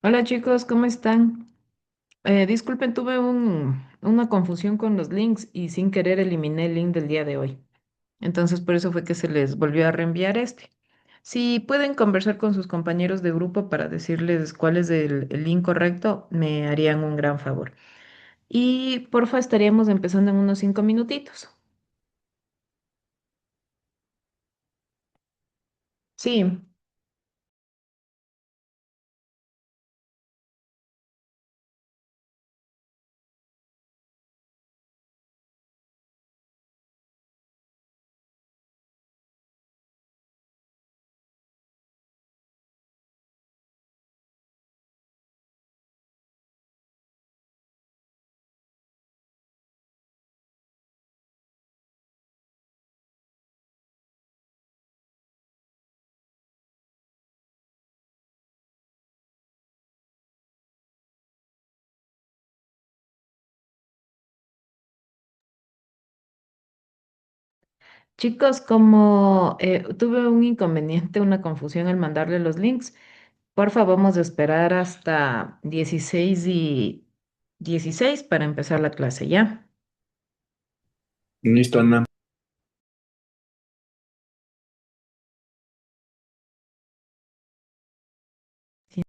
Hola chicos, ¿cómo están? Disculpen, tuve una confusión con los links y sin querer eliminé el link del día de hoy. Entonces por eso fue que se les volvió a reenviar este. Si pueden conversar con sus compañeros de grupo para decirles cuál es el link correcto, me harían un gran favor. Y porfa, estaríamos empezando en unos 5 minutitos. Sí, chicos, como tuve un inconveniente, una confusión al mandarle los links. Porfa, vamos a esperar hasta 16:16 para empezar la clase, ¿ya? Listo, Ana. Sí.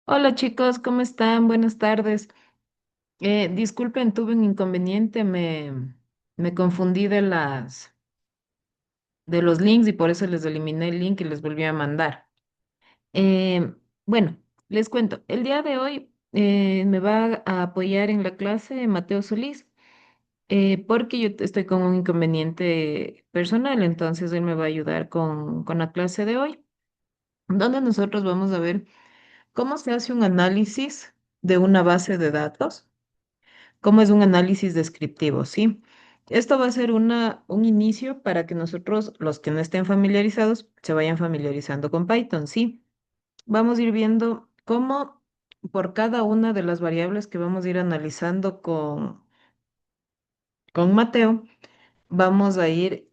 Hola chicos, ¿cómo están? Buenas tardes. Disculpen, tuve un inconveniente, me confundí de los links y por eso les eliminé el link y les volví a mandar. Eh, bueno, les cuento, el día de hoy me va a apoyar en la clase Mateo Solís, porque yo estoy con un inconveniente personal, entonces él me va a ayudar con la clase de hoy, donde nosotros vamos a ver cómo se hace un análisis de una base de datos. Cómo es un análisis descriptivo, ¿sí? Esto va a ser un inicio para que nosotros, los que no estén familiarizados, se vayan familiarizando con Python, ¿sí? Vamos a ir viendo cómo por cada una de las variables que vamos a ir analizando con Mateo, vamos a ir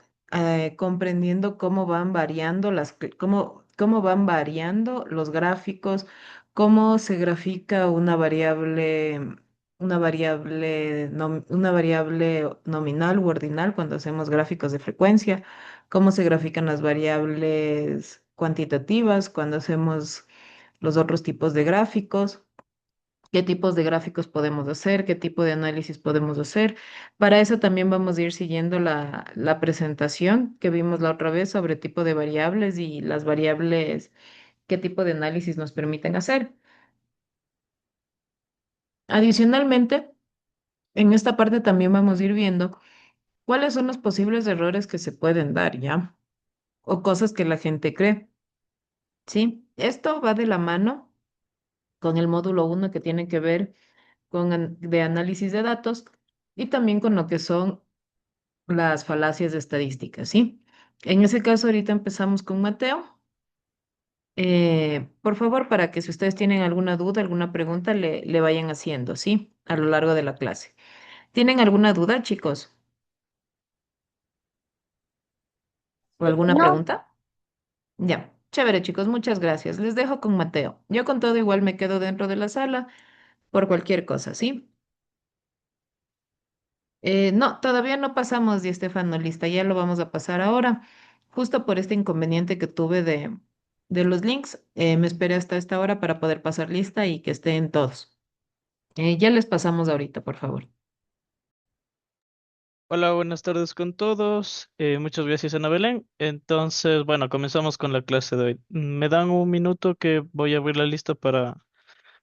comprendiendo cómo van variando cómo van variando los gráficos, cómo se grafica una variable nominal u ordinal cuando hacemos gráficos de frecuencia, cómo se grafican las variables cuantitativas cuando hacemos los otros tipos de gráficos, qué tipos de gráficos podemos hacer, qué tipo de análisis podemos hacer. Para eso también vamos a ir siguiendo la presentación que vimos la otra vez sobre tipo de variables y las variables, qué tipo de análisis nos permiten hacer. Adicionalmente, en esta parte también vamos a ir viendo cuáles son los posibles errores que se pueden dar, ¿ya? O cosas que la gente cree, ¿sí? Esto va de la mano con el módulo uno que tiene que ver de análisis de datos y también con lo que son las falacias estadísticas, ¿sí? En ese caso, ahorita empezamos con Mateo. Por favor, para que si ustedes tienen alguna duda, alguna pregunta, le vayan haciendo, ¿sí? A lo largo de la clase. ¿Tienen alguna duda, chicos? ¿O alguna No, pregunta? Ya, chévere, chicos, muchas gracias. Les dejo con Mateo. Yo con todo igual me quedo dentro de la sala por cualquier cosa, ¿sí? No, todavía no pasamos, Di Estefano, lista, ya lo vamos a pasar ahora. Justo por este inconveniente que tuve de los links, me esperé hasta esta hora para poder pasar lista y que estén todos. Ya les pasamos ahorita, por favor. Hola, buenas tardes con todos. Muchas gracias, Ana Belén. Entonces, bueno, comenzamos con la clase de hoy. Me dan un minuto que voy a abrir la lista para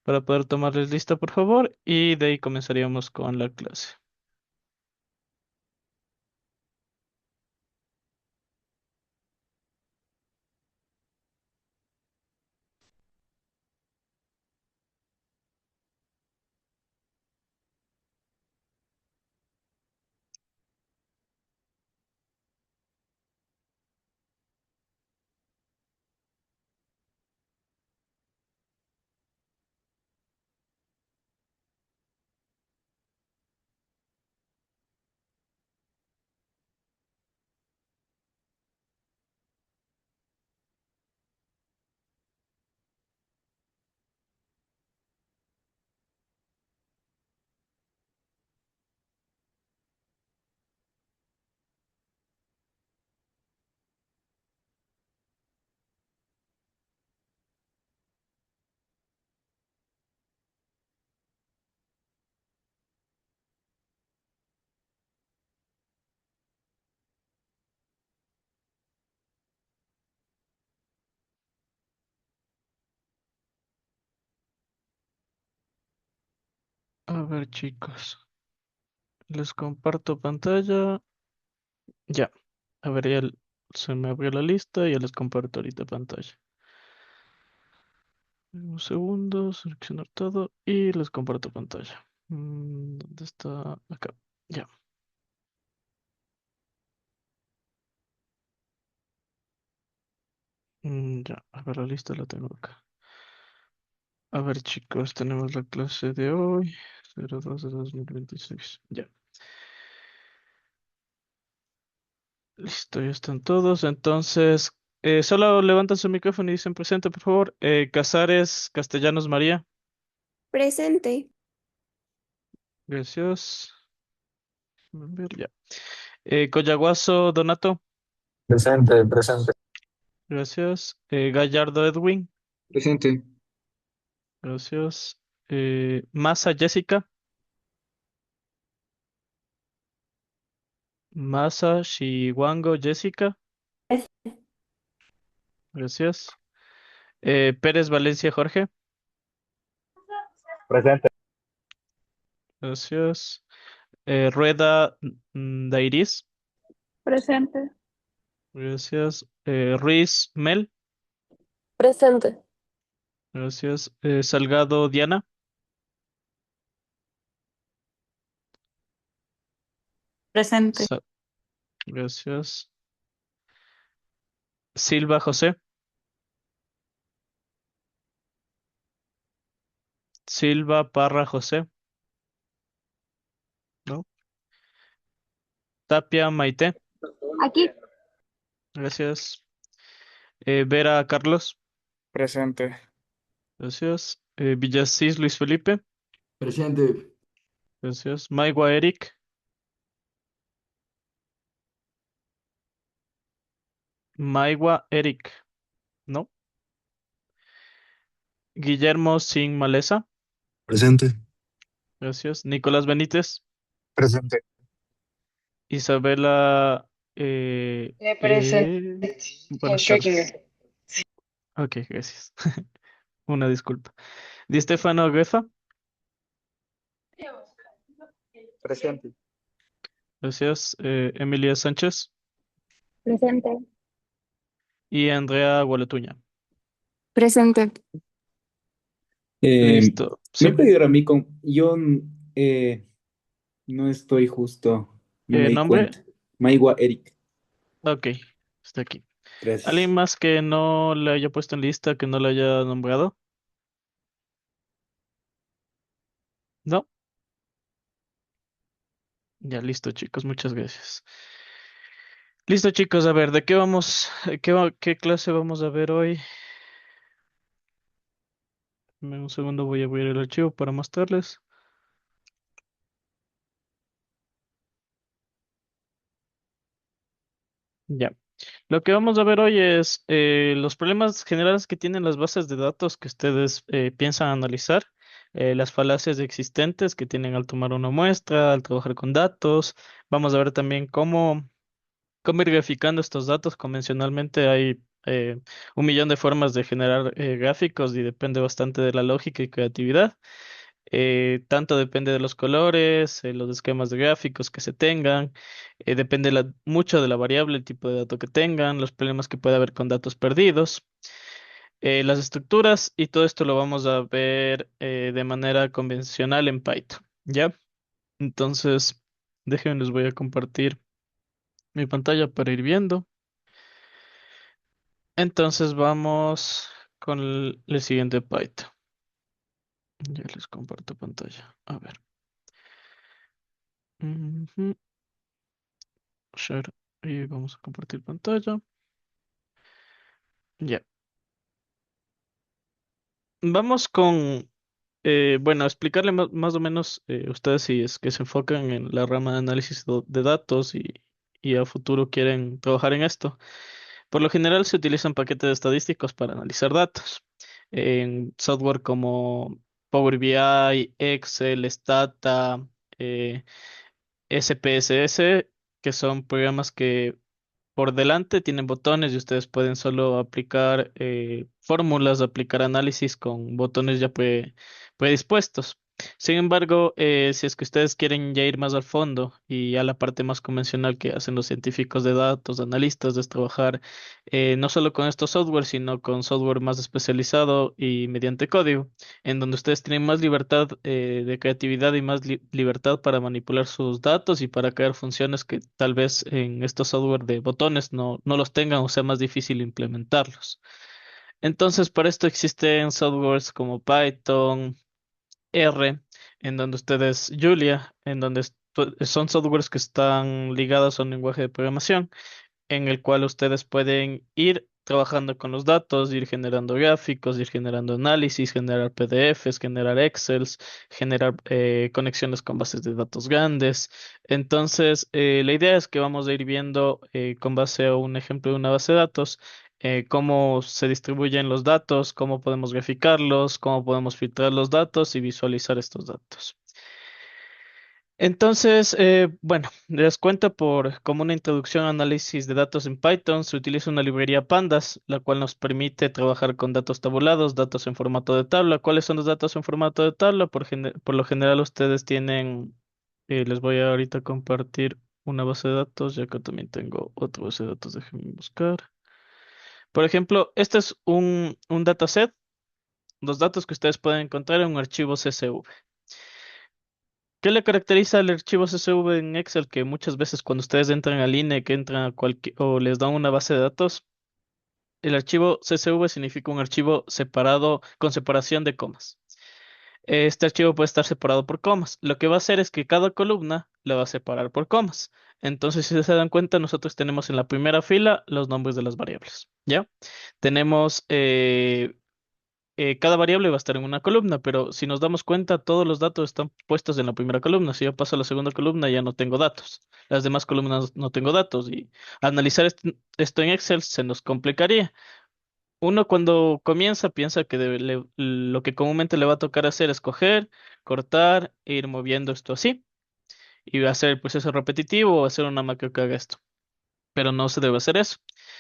poder tomarles lista, por favor, y de ahí comenzaríamos con la clase. A ver, chicos, les comparto pantalla. Ya, a ver, se me abrió la lista y ya les comparto ahorita pantalla. Un segundo, seleccionar todo y les comparto pantalla. ¿Dónde está? Acá. Ya. Ya, a ver, la lista la tengo acá. A ver, chicos, tenemos la clase de hoy, 02 de 2026. Ya, listo, ya están todos. Entonces, solo levantan su micrófono y dicen presente, por favor. Casares Castellanos María. presente. Gracias. A ver, ya. Coyaguazo Donato. Presente, presente. Gracias. Gallardo Edwin. Presente. Gracias. Masa Jessica. Masa Shiwango Jessica. Gracias. Pérez Valencia Jorge. Presente. Gracias. Rueda Dairis. Presente. Gracias. Ruiz Mel. Presente. Gracias. Salgado Diana. Presente. Sa- gracias. Silva José. Silva Parra José. ¿No? Tapia Maite. Aquí. Gracias. Vera Carlos. Presente. Gracias. Villasís Luis Felipe. Presente. Gracias. Maigua Eric. Maigua Eric. ¿No? Guillermo Sin Maleza. Presente. Gracias. Nicolás Benítez. Presente. Isabela. Presente. Buenas tardes. Ok, gracias. Una disculpa. Di Stefano Gueza. Presente. Gracias. Emilia Sánchez. Presente. Y Andrea Gualetuña. Presente. Listo. Me Sí. puede ayudar a mí con... Yo no estoy justo, no me di Nombre. cuenta. Maigua Eric. Ok. Está aquí. ¿Alguien Gracias. más que no le haya puesto en lista, que no le haya nombrado? ¿No? Ya, listo, chicos. Muchas gracias. Listo, chicos. A ver, ¿de qué vamos? ¿Qué clase vamos a ver hoy? Dame un segundo, voy a abrir el archivo para mostrarles. Ya. Lo que vamos a ver hoy es los problemas generales que tienen las bases de datos que ustedes piensan analizar, las falacias existentes que tienen al tomar una muestra, al trabajar con datos. Vamos a ver también cómo ir graficando estos datos. Convencionalmente hay un millón de formas de generar gráficos y depende bastante de la lógica y creatividad. Tanto depende de los colores, los esquemas de gráficos que se tengan, depende mucho de la variable, el tipo de dato que tengan, los problemas que puede haber con datos perdidos, las estructuras y todo esto lo vamos a ver de manera convencional en Python, ¿ya? Entonces, déjenme, les voy a compartir mi pantalla para ir viendo. Entonces vamos con el siguiente Python. Ya les comparto pantalla. A ver. Ujú. Share. Y vamos a compartir pantalla. Ya. Vamos con, bueno, explicarle más o menos ustedes si es que se enfocan en la rama de análisis de datos y a futuro quieren trabajar en esto. Por lo general se utilizan paquetes estadísticos para analizar datos en software como Power BI, Excel, Stata, eh, SPSS, que son programas que por delante tienen botones y ustedes pueden solo aplicar fórmulas, aplicar análisis con botones ya predispuestos. Sin embargo, si es que ustedes quieren ya ir más al fondo y a la parte más convencional que hacen los científicos de datos, analistas, es trabajar no solo con estos software, sino con software más especializado y mediante código, en donde ustedes tienen más libertad de creatividad y más libertad para manipular sus datos y para crear funciones que tal vez en estos software de botones no los tengan o sea más difícil implementarlos. Entonces, para esto existen softwares como Python, R, en donde ustedes, Julia, en donde son softwares que están ligados a un lenguaje de programación en el cual ustedes pueden ir trabajando con los datos, ir generando gráficos, ir generando análisis, generar PDFs, generar Excels, generar conexiones con bases de datos grandes. Entonces, la idea es que vamos a ir viendo con base a un ejemplo de una base de datos. cómo se distribuyen los datos, cómo podemos graficarlos, cómo podemos filtrar los datos y visualizar estos datos. Entonces, bueno, les cuento como una introducción a análisis de datos en Python, se utiliza una librería Pandas, la cual nos permite trabajar con datos tabulados, datos en formato de tabla. ¿Cuáles son los datos en formato de tabla? Por lo general ustedes tienen, les voy a ahorita compartir una base de datos, ya que también tengo otra base de datos, déjenme buscar. Por ejemplo, este es un dataset, los datos que ustedes pueden encontrar en un archivo CSV. ¿Qué le caracteriza al archivo CSV en Excel? Que muchas veces cuando ustedes entran al INE, que entran a cualquier, o les dan una base de datos, el archivo CSV significa un archivo separado con separación de comas. Este archivo puede estar separado por comas. Lo que va a hacer es que cada columna la va a separar por comas. Entonces, si se dan cuenta, nosotros tenemos en la primera fila los nombres de las variables. ¿Ya? Tenemos cada variable va a estar en una columna, pero si nos damos cuenta, todos los datos están puestos en la primera columna. Si yo paso a la segunda columna, ya no tengo datos. Las demás columnas no tengo datos. Y analizar esto en Excel se nos complicaría. Uno cuando comienza piensa que lo que comúnmente le va a tocar hacer es coger, cortar e ir moviendo esto así. Y hacer el proceso repetitivo o hacer una macro que haga esto, pero no se debe hacer eso.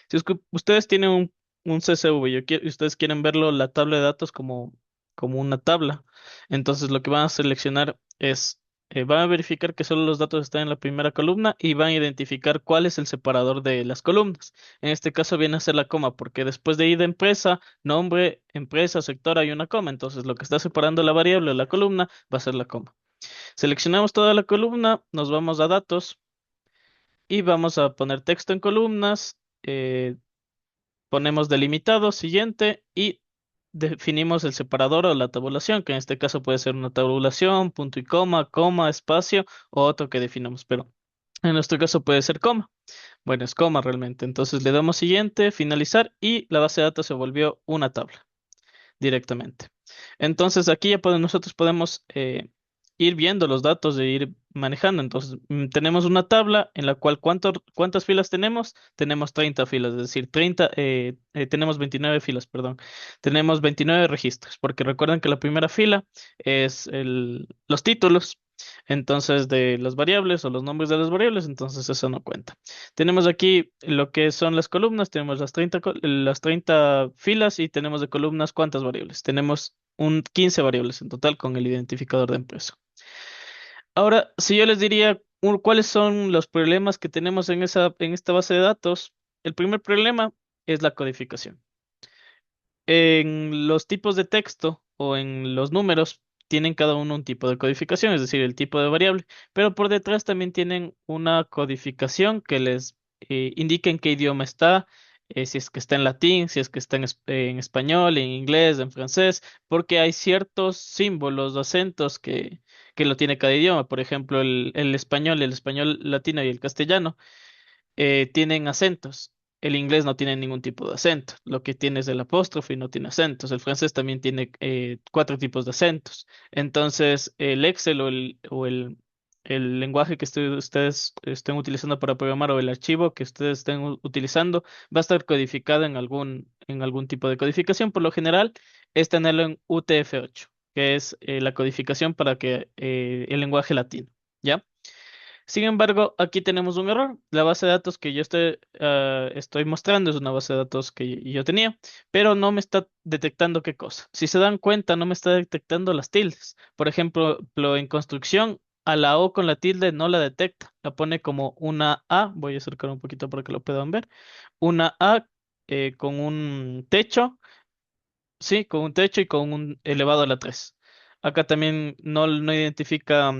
Si es que ustedes tienen un CSV y ustedes quieren verlo, la tabla de datos como una tabla, entonces lo que van a seleccionar es, van a verificar que solo los datos están en la primera columna y van a identificar cuál es el separador de las columnas. En este caso viene a ser la coma, porque después de ir de empresa, nombre, empresa, sector, hay una coma, entonces lo que está separando la variable de la columna va a ser la coma. Seleccionamos toda la columna, nos vamos a datos y vamos a poner texto en columnas, ponemos delimitado, siguiente, y definimos el separador o la tabulación, que en este caso puede ser una tabulación, punto y coma, espacio, o otro que definamos, pero en nuestro caso puede ser coma. Bueno, es coma realmente. Entonces le damos siguiente, finalizar, y la base de datos se volvió una tabla directamente. Entonces aquí ya nosotros podemos ir viendo los datos e ir manejando. Entonces tenemos una tabla en la cual ¿cuántas filas tenemos? Tenemos 30 filas, es decir, tenemos 29 filas, perdón. Tenemos 29 registros, porque recuerden que la primera fila es los títulos. Entonces, de las variables o los nombres de las variables, entonces eso no cuenta. Tenemos aquí lo que son las columnas, tenemos las 30 filas y tenemos de columnas cuántas variables. Tenemos 15 variables en total con el identificador de empresa. Ahora, si yo les diría cuáles son los problemas que tenemos en esta base de datos, el primer problema es la codificación. En los tipos de texto o en los números tienen cada uno un tipo de codificación, es decir, el tipo de variable, pero por detrás también tienen una codificación que les indica en qué idioma está, si es que está en latín, si es que está en español, en inglés, en francés, porque hay ciertos símbolos o acentos que lo tiene cada idioma. Por ejemplo, el español latino y el castellano tienen acentos. El inglés no tiene ningún tipo de acento. Lo que tiene es el apóstrofe y no tiene acentos. El francés también tiene 4 tipos de acentos. Entonces, el Excel el lenguaje que ustedes estén utilizando para programar o el archivo que ustedes estén utilizando va a estar codificado en algún tipo de codificación. Por lo general, es tenerlo en UTF-8, que es la codificación para que el lenguaje latino. ¿Ya? Sin embargo, aquí tenemos un error. La base de datos que yo estoy mostrando es una base de datos que yo tenía, pero no me está detectando qué cosa. Si se dan cuenta, no me está detectando las tildes. Por ejemplo, en construcción, a la O con la tilde no la detecta. La pone como una A. Voy a acercar un poquito para que lo puedan ver. Una A con un techo, sí, con un techo y con un elevado a la 3. Acá también no identifica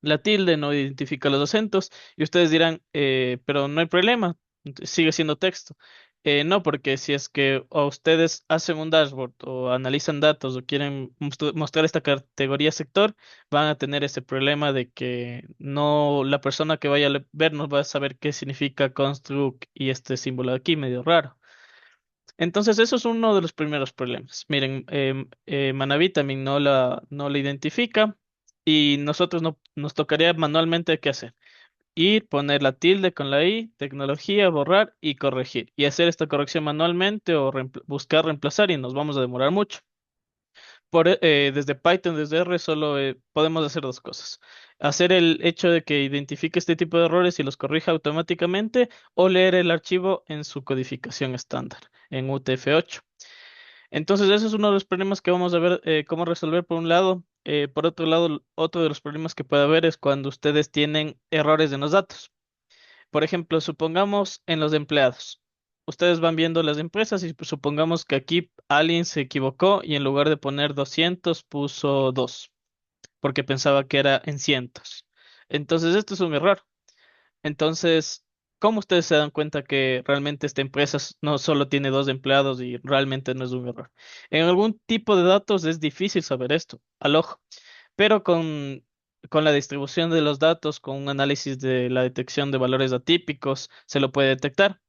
la tilde, no identifica los acentos, y ustedes dirán, pero no hay problema, sigue siendo texto. No, porque si es que a ustedes hacen un dashboard o analizan datos o quieren mostrar esta categoría sector, van a tener ese problema de que no, la persona que vaya a ver no va a saber qué significa construct y este símbolo de aquí, medio raro. Entonces, eso es uno de los primeros problemas. Miren, Manaví también no la identifica y nosotros nos tocaría manualmente qué hacer. ir, poner la tilde con la i, tecnología, borrar y corregir. Y hacer esta corrección manualmente o buscar reemplazar y nos vamos a demorar mucho. Desde Python, desde R, solo podemos hacer dos cosas. Hacer el hecho de que identifique este tipo de errores y los corrija automáticamente o leer el archivo en su codificación estándar, en UTF-8. Entonces, ese es uno de los problemas que vamos a ver cómo resolver por un lado. Por otro lado, otro de los problemas que puede haber es cuando ustedes tienen errores en los datos. Por ejemplo, supongamos en los empleados. Ustedes van viendo las empresas y pues, supongamos que aquí alguien se equivocó y en lugar de poner 200 puso 2, porque pensaba que era en cientos. Entonces, esto es un error. Entonces, ¿cómo ustedes se dan cuenta que realmente esta empresa no solo tiene 2 empleados y realmente no es un error? En algún tipo de datos es difícil saber esto, al ojo, pero con la distribución de los datos, con un análisis de la detección de valores atípicos, se lo puede detectar.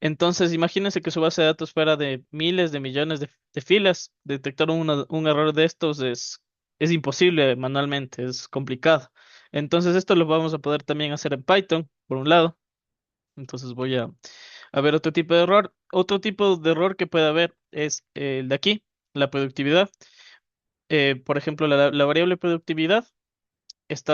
Entonces, imagínense que su base de datos fuera de miles de millones de filas. Detectar un error de estos es imposible manualmente, es complicado. Entonces, esto lo vamos a poder también hacer en Python, por un lado. Entonces, voy a ver otro tipo de error. Otro tipo de error que puede haber es el de aquí, la productividad. Por ejemplo, la variable productividad es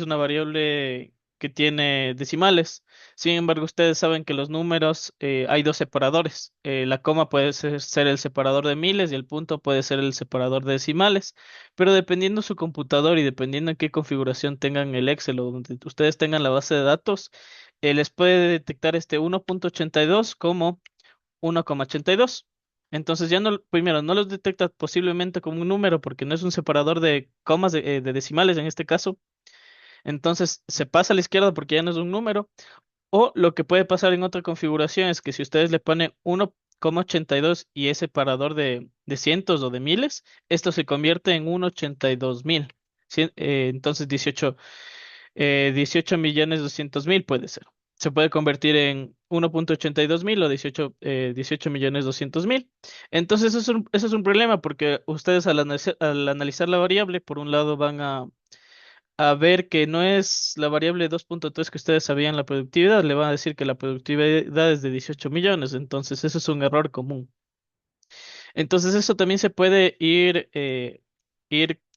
una variable que tiene decimales. Sin embargo, ustedes saben que los números hay dos separadores. La coma puede ser el separador de miles y el punto puede ser el separador de decimales. Pero dependiendo su computador y dependiendo en qué configuración tengan el Excel o donde ustedes tengan la base de datos, les puede detectar este 1.82 como 1,82. Entonces ya no, primero, no los detecta posiblemente como un número porque no es un separador de comas de decimales en este caso, entonces se pasa a la izquierda porque ya no es un número. O lo que puede pasar en otra configuración es que si ustedes le ponen 1,82 y es separador de cientos o de miles, esto se convierte en 1,82 mil. Entonces 18.200.000 puede ser. Se puede convertir en 1,82 mil o 18.200.000. Entonces eso es un problema porque ustedes al analizar la variable, por un lado van a ver que no es la variable 2.3 que ustedes sabían la productividad, le van a decir que la productividad es de 18 millones, entonces eso es un error común. Entonces eso también se puede ir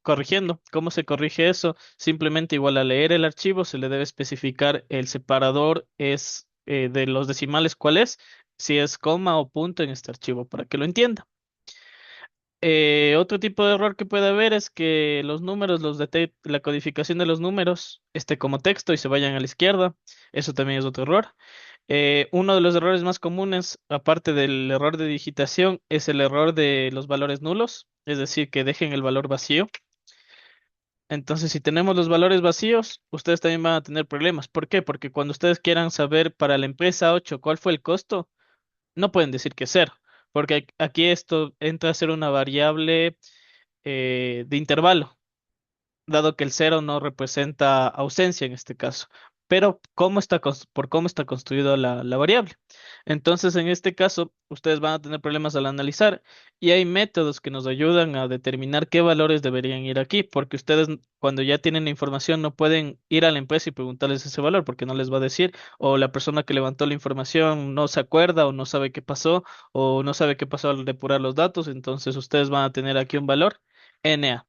corrigiendo. ¿Cómo se corrige eso? Simplemente igual a leer el archivo se le debe especificar el separador de los decimales cuál es, si es coma o punto en este archivo, para que lo entienda. Otro tipo de error que puede haber es que los números, la codificación de los números esté como texto y se vayan a la izquierda. Eso también es otro error. Uno de los errores más comunes, aparte del error de digitación, es el error de los valores nulos, es decir, que dejen el valor vacío. Entonces, si tenemos los valores vacíos, ustedes también van a tener problemas. ¿Por qué? Porque cuando ustedes quieran saber para la empresa 8 cuál fue el costo, no pueden decir que es cero, porque aquí esto entra a ser una variable de intervalo, dado que el cero no representa ausencia en este caso, pero por cómo está construida la variable. Entonces, en este caso, ustedes van a tener problemas al analizar y hay métodos que nos ayudan a determinar qué valores deberían ir aquí, porque ustedes cuando ya tienen la información no pueden ir a la empresa y preguntarles ese valor porque no les va a decir, o la persona que levantó la información no se acuerda o no sabe qué pasó o no sabe qué pasó al depurar los datos, entonces ustedes van a tener aquí un valor NA,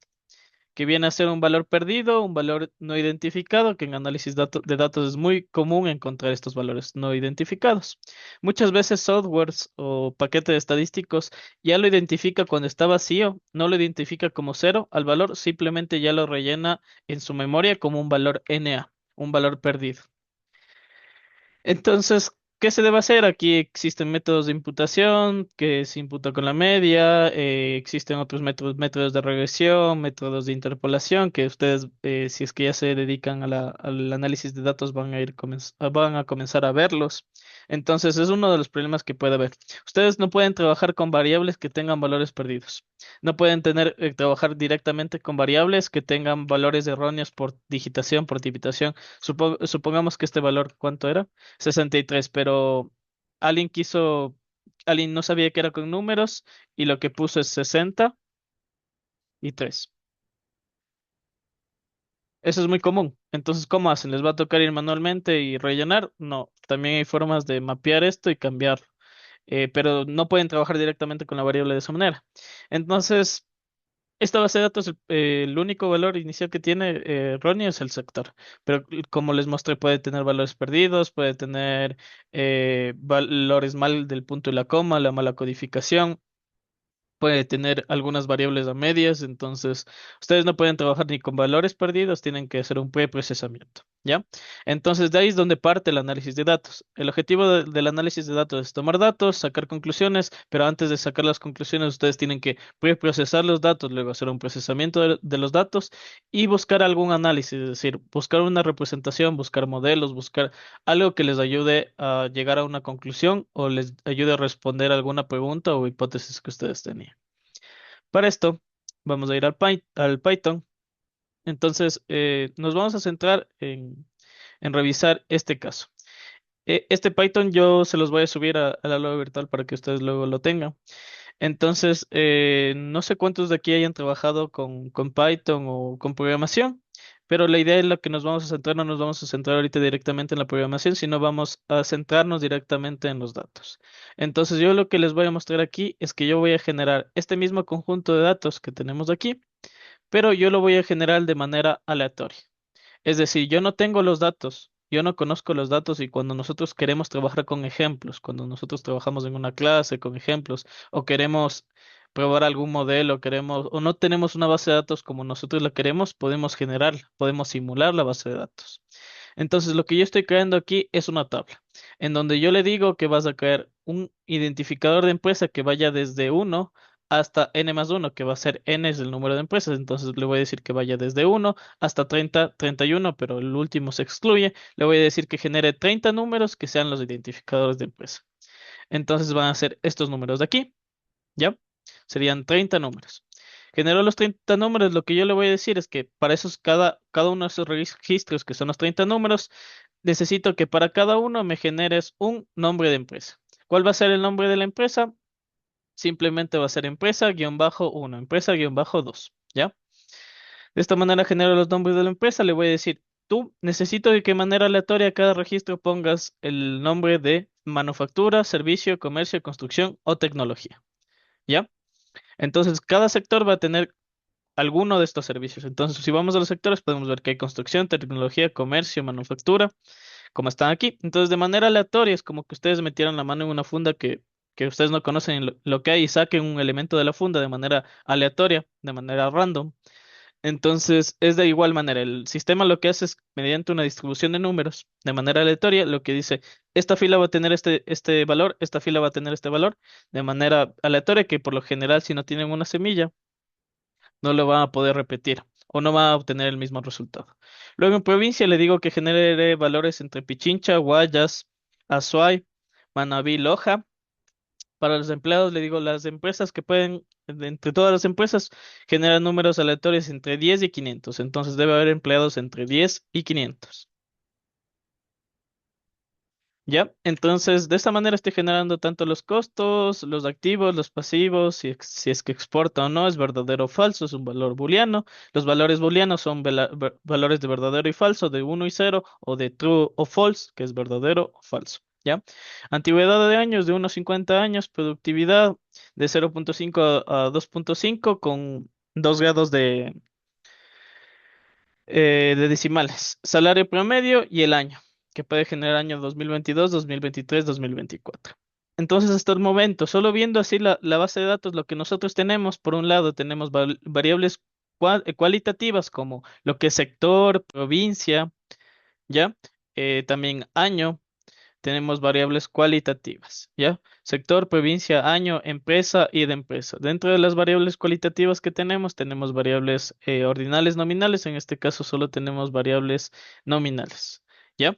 que viene a ser un valor perdido, un valor no identificado, que en análisis de datos es muy común encontrar estos valores no identificados. Muchas veces softwares o paquetes estadísticos ya lo identifica cuando está vacío, no lo identifica como cero al valor, simplemente ya lo rellena en su memoria como un valor NA, un valor perdido. Entonces, ¿qué se debe hacer? Aquí existen métodos de imputación, que se imputa con la media, existen otros métodos de regresión, métodos de interpolación, que ustedes, si es que ya se dedican al análisis de datos, van a comenzar a verlos. Entonces, es uno de los problemas que puede haber. Ustedes no pueden trabajar con variables que tengan valores perdidos. No pueden trabajar directamente con variables que tengan valores erróneos por digitación, por tipitación. Supongamos que este valor, ¿cuánto era? 63, pero alguien quiso, alguien no sabía que era con números y lo que puso es 63. Eso es muy común. Entonces, ¿cómo hacen? ¿Les va a tocar ir manualmente y rellenar? No, también hay formas de mapear esto y cambiarlo. Pero no pueden trabajar directamente con la variable de esa manera. Entonces, esta base de datos, el único valor inicial que tiene Ronnie es el sector, pero como les mostré, puede tener valores perdidos, puede tener valores mal del punto y la coma, la mala codificación, puede tener algunas variables a medias, entonces ustedes no pueden trabajar ni con valores perdidos, tienen que hacer un preprocesamiento, ¿ya? Entonces de ahí es donde parte el análisis de datos. El objetivo del análisis de datos es tomar datos, sacar conclusiones, pero antes de sacar las conclusiones ustedes tienen que preprocesar los datos, luego hacer un procesamiento de los datos y buscar algún análisis, es decir, buscar una representación, buscar modelos, buscar algo que les ayude a llegar a una conclusión o les ayude a responder alguna pregunta o hipótesis que ustedes tenían. Para esto, vamos a ir al Python. Entonces, nos vamos a centrar en revisar este caso. Este Python yo se los voy a subir a la aula virtual para que ustedes luego lo tengan. Entonces, no sé cuántos de aquí hayan trabajado con Python o con programación, pero la idea en la que nos vamos a centrar, no nos vamos a centrar ahorita directamente en la programación, sino vamos a centrarnos directamente en los datos. Entonces, yo lo que les voy a mostrar aquí es que yo voy a generar este mismo conjunto de datos que tenemos aquí, pero yo lo voy a generar de manera aleatoria. Es decir, yo no tengo los datos, yo no conozco los datos y cuando nosotros queremos trabajar con ejemplos, cuando nosotros trabajamos en una clase con ejemplos o queremos probar algún modelo, queremos o no tenemos una base de datos como nosotros la queremos, podemos generar, podemos simular la base de datos. Entonces, lo que yo estoy creando aquí es una tabla en donde yo le digo que vas a crear un identificador de empresa que vaya desde uno hasta n más uno, que va a ser n es el número de empresas. Entonces, le voy a decir que vaya desde uno hasta 30, 31, pero el último se excluye. Le voy a decir que genere 30 números que sean los identificadores de empresa. Entonces, van a ser estos números de aquí, ¿ya? Serían 30 números. Generó los 30 números, lo que yo le voy a decir es que para esos, cada uno de esos registros, que son los 30 números, necesito que para cada uno me generes un nombre de empresa. ¿Cuál va a ser el nombre de la empresa? Simplemente va a ser empresa-1, empresa-2, ¿ya? De esta manera genero los nombres de la empresa. Le voy a decir, tú necesito de que manera aleatoria a cada registro pongas el nombre de manufactura, servicio, comercio, construcción o tecnología, ¿ya? Entonces, cada sector va a tener alguno de estos servicios. Entonces, si vamos a los sectores, podemos ver que hay construcción, tecnología, comercio, manufactura, como están aquí. Entonces, de manera aleatoria, es como que ustedes metieran la mano en una funda que ustedes no conocen lo que hay y saquen un elemento de la funda de manera aleatoria, de manera random. Entonces, es de igual manera. El sistema lo que hace es, mediante una distribución de números, de manera aleatoria, lo que dice, esta fila va a tener este valor, esta fila va a tener este valor, de manera aleatoria, que por lo general, si no tienen una semilla, no lo van a poder repetir o no van a obtener el mismo resultado. Luego en provincia le digo que genere valores entre Pichincha, Guayas, Azuay, Manabí, Loja. Para los empleados le digo las empresas que pueden, entre todas las empresas, generan números aleatorios entre 10 y 500. Entonces debe haber empleados entre 10 y 500. ¿Ya? Entonces, de esta manera estoy generando tanto los costos, los activos, los pasivos, si es que exporta o no, es verdadero o falso, es un valor booleano. Los valores booleanos son valores de verdadero y falso, de uno y cero, o de true o false, que es verdadero o falso. ¿Ya? Antigüedad de años de 1 a 50 años, productividad de 0,5 a 2,5 con 2 grados de decimales, salario promedio y el año, que puede generar año 2022, 2023, 2024. Entonces, hasta el momento, solo viendo así la base de datos, lo que nosotros tenemos, por un lado, tenemos variables cualitativas como lo que es sector, provincia, ¿ya? También año, tenemos variables cualitativas, ¿ya? Sector, provincia, año, empresa y de empresa. Dentro de las variables cualitativas que tenemos variables ordinales nominales. En este caso solo tenemos variables nominales, ¿ya?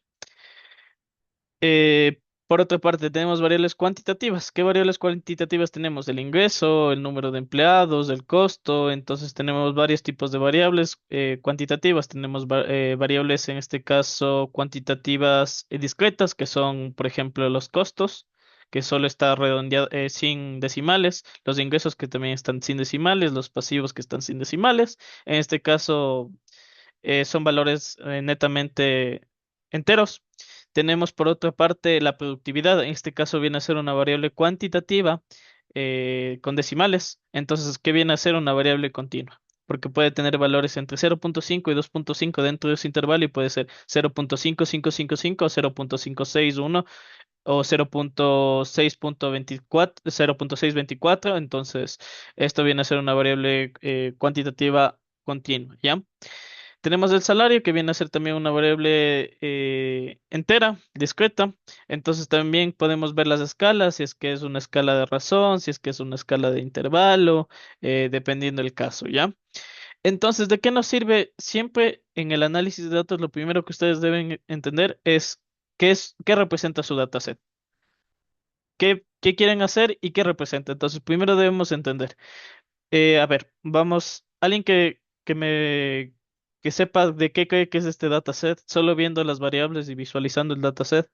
Por otra parte, tenemos variables cuantitativas. ¿Qué variables cuantitativas tenemos? El ingreso, el número de empleados, el costo. Entonces tenemos varios tipos de variables cuantitativas. Tenemos variables, en este caso, cuantitativas discretas, que son, por ejemplo, los costos, que solo está redondeado sin decimales. Los ingresos que también están sin decimales. Los pasivos que están sin decimales. En este caso son valores netamente enteros. Tenemos por otra parte la productividad, en este caso viene a ser una variable cuantitativa con decimales. Entonces, ¿qué viene a ser una variable continua? Porque puede tener valores entre 0.5 y 2.5 dentro de ese intervalo y puede ser 0.5555 o 0.561 o 0.624, 0.624. Entonces, esto viene a ser una variable cuantitativa continua, ¿ya? Tenemos el salario, que viene a ser también una variable entera, discreta. Entonces también podemos ver las escalas, si es que es una escala de razón, si es que es una escala de intervalo, dependiendo del caso, ¿ya? Entonces, ¿de qué nos sirve? Siempre en el análisis de datos, lo primero que ustedes deben entender es, qué representa su dataset. ¿Qué quieren hacer y qué representa? Entonces, primero debemos entender. A ver, vamos, alguien que sepa de qué cree que es este dataset, solo viendo las variables y visualizando el dataset.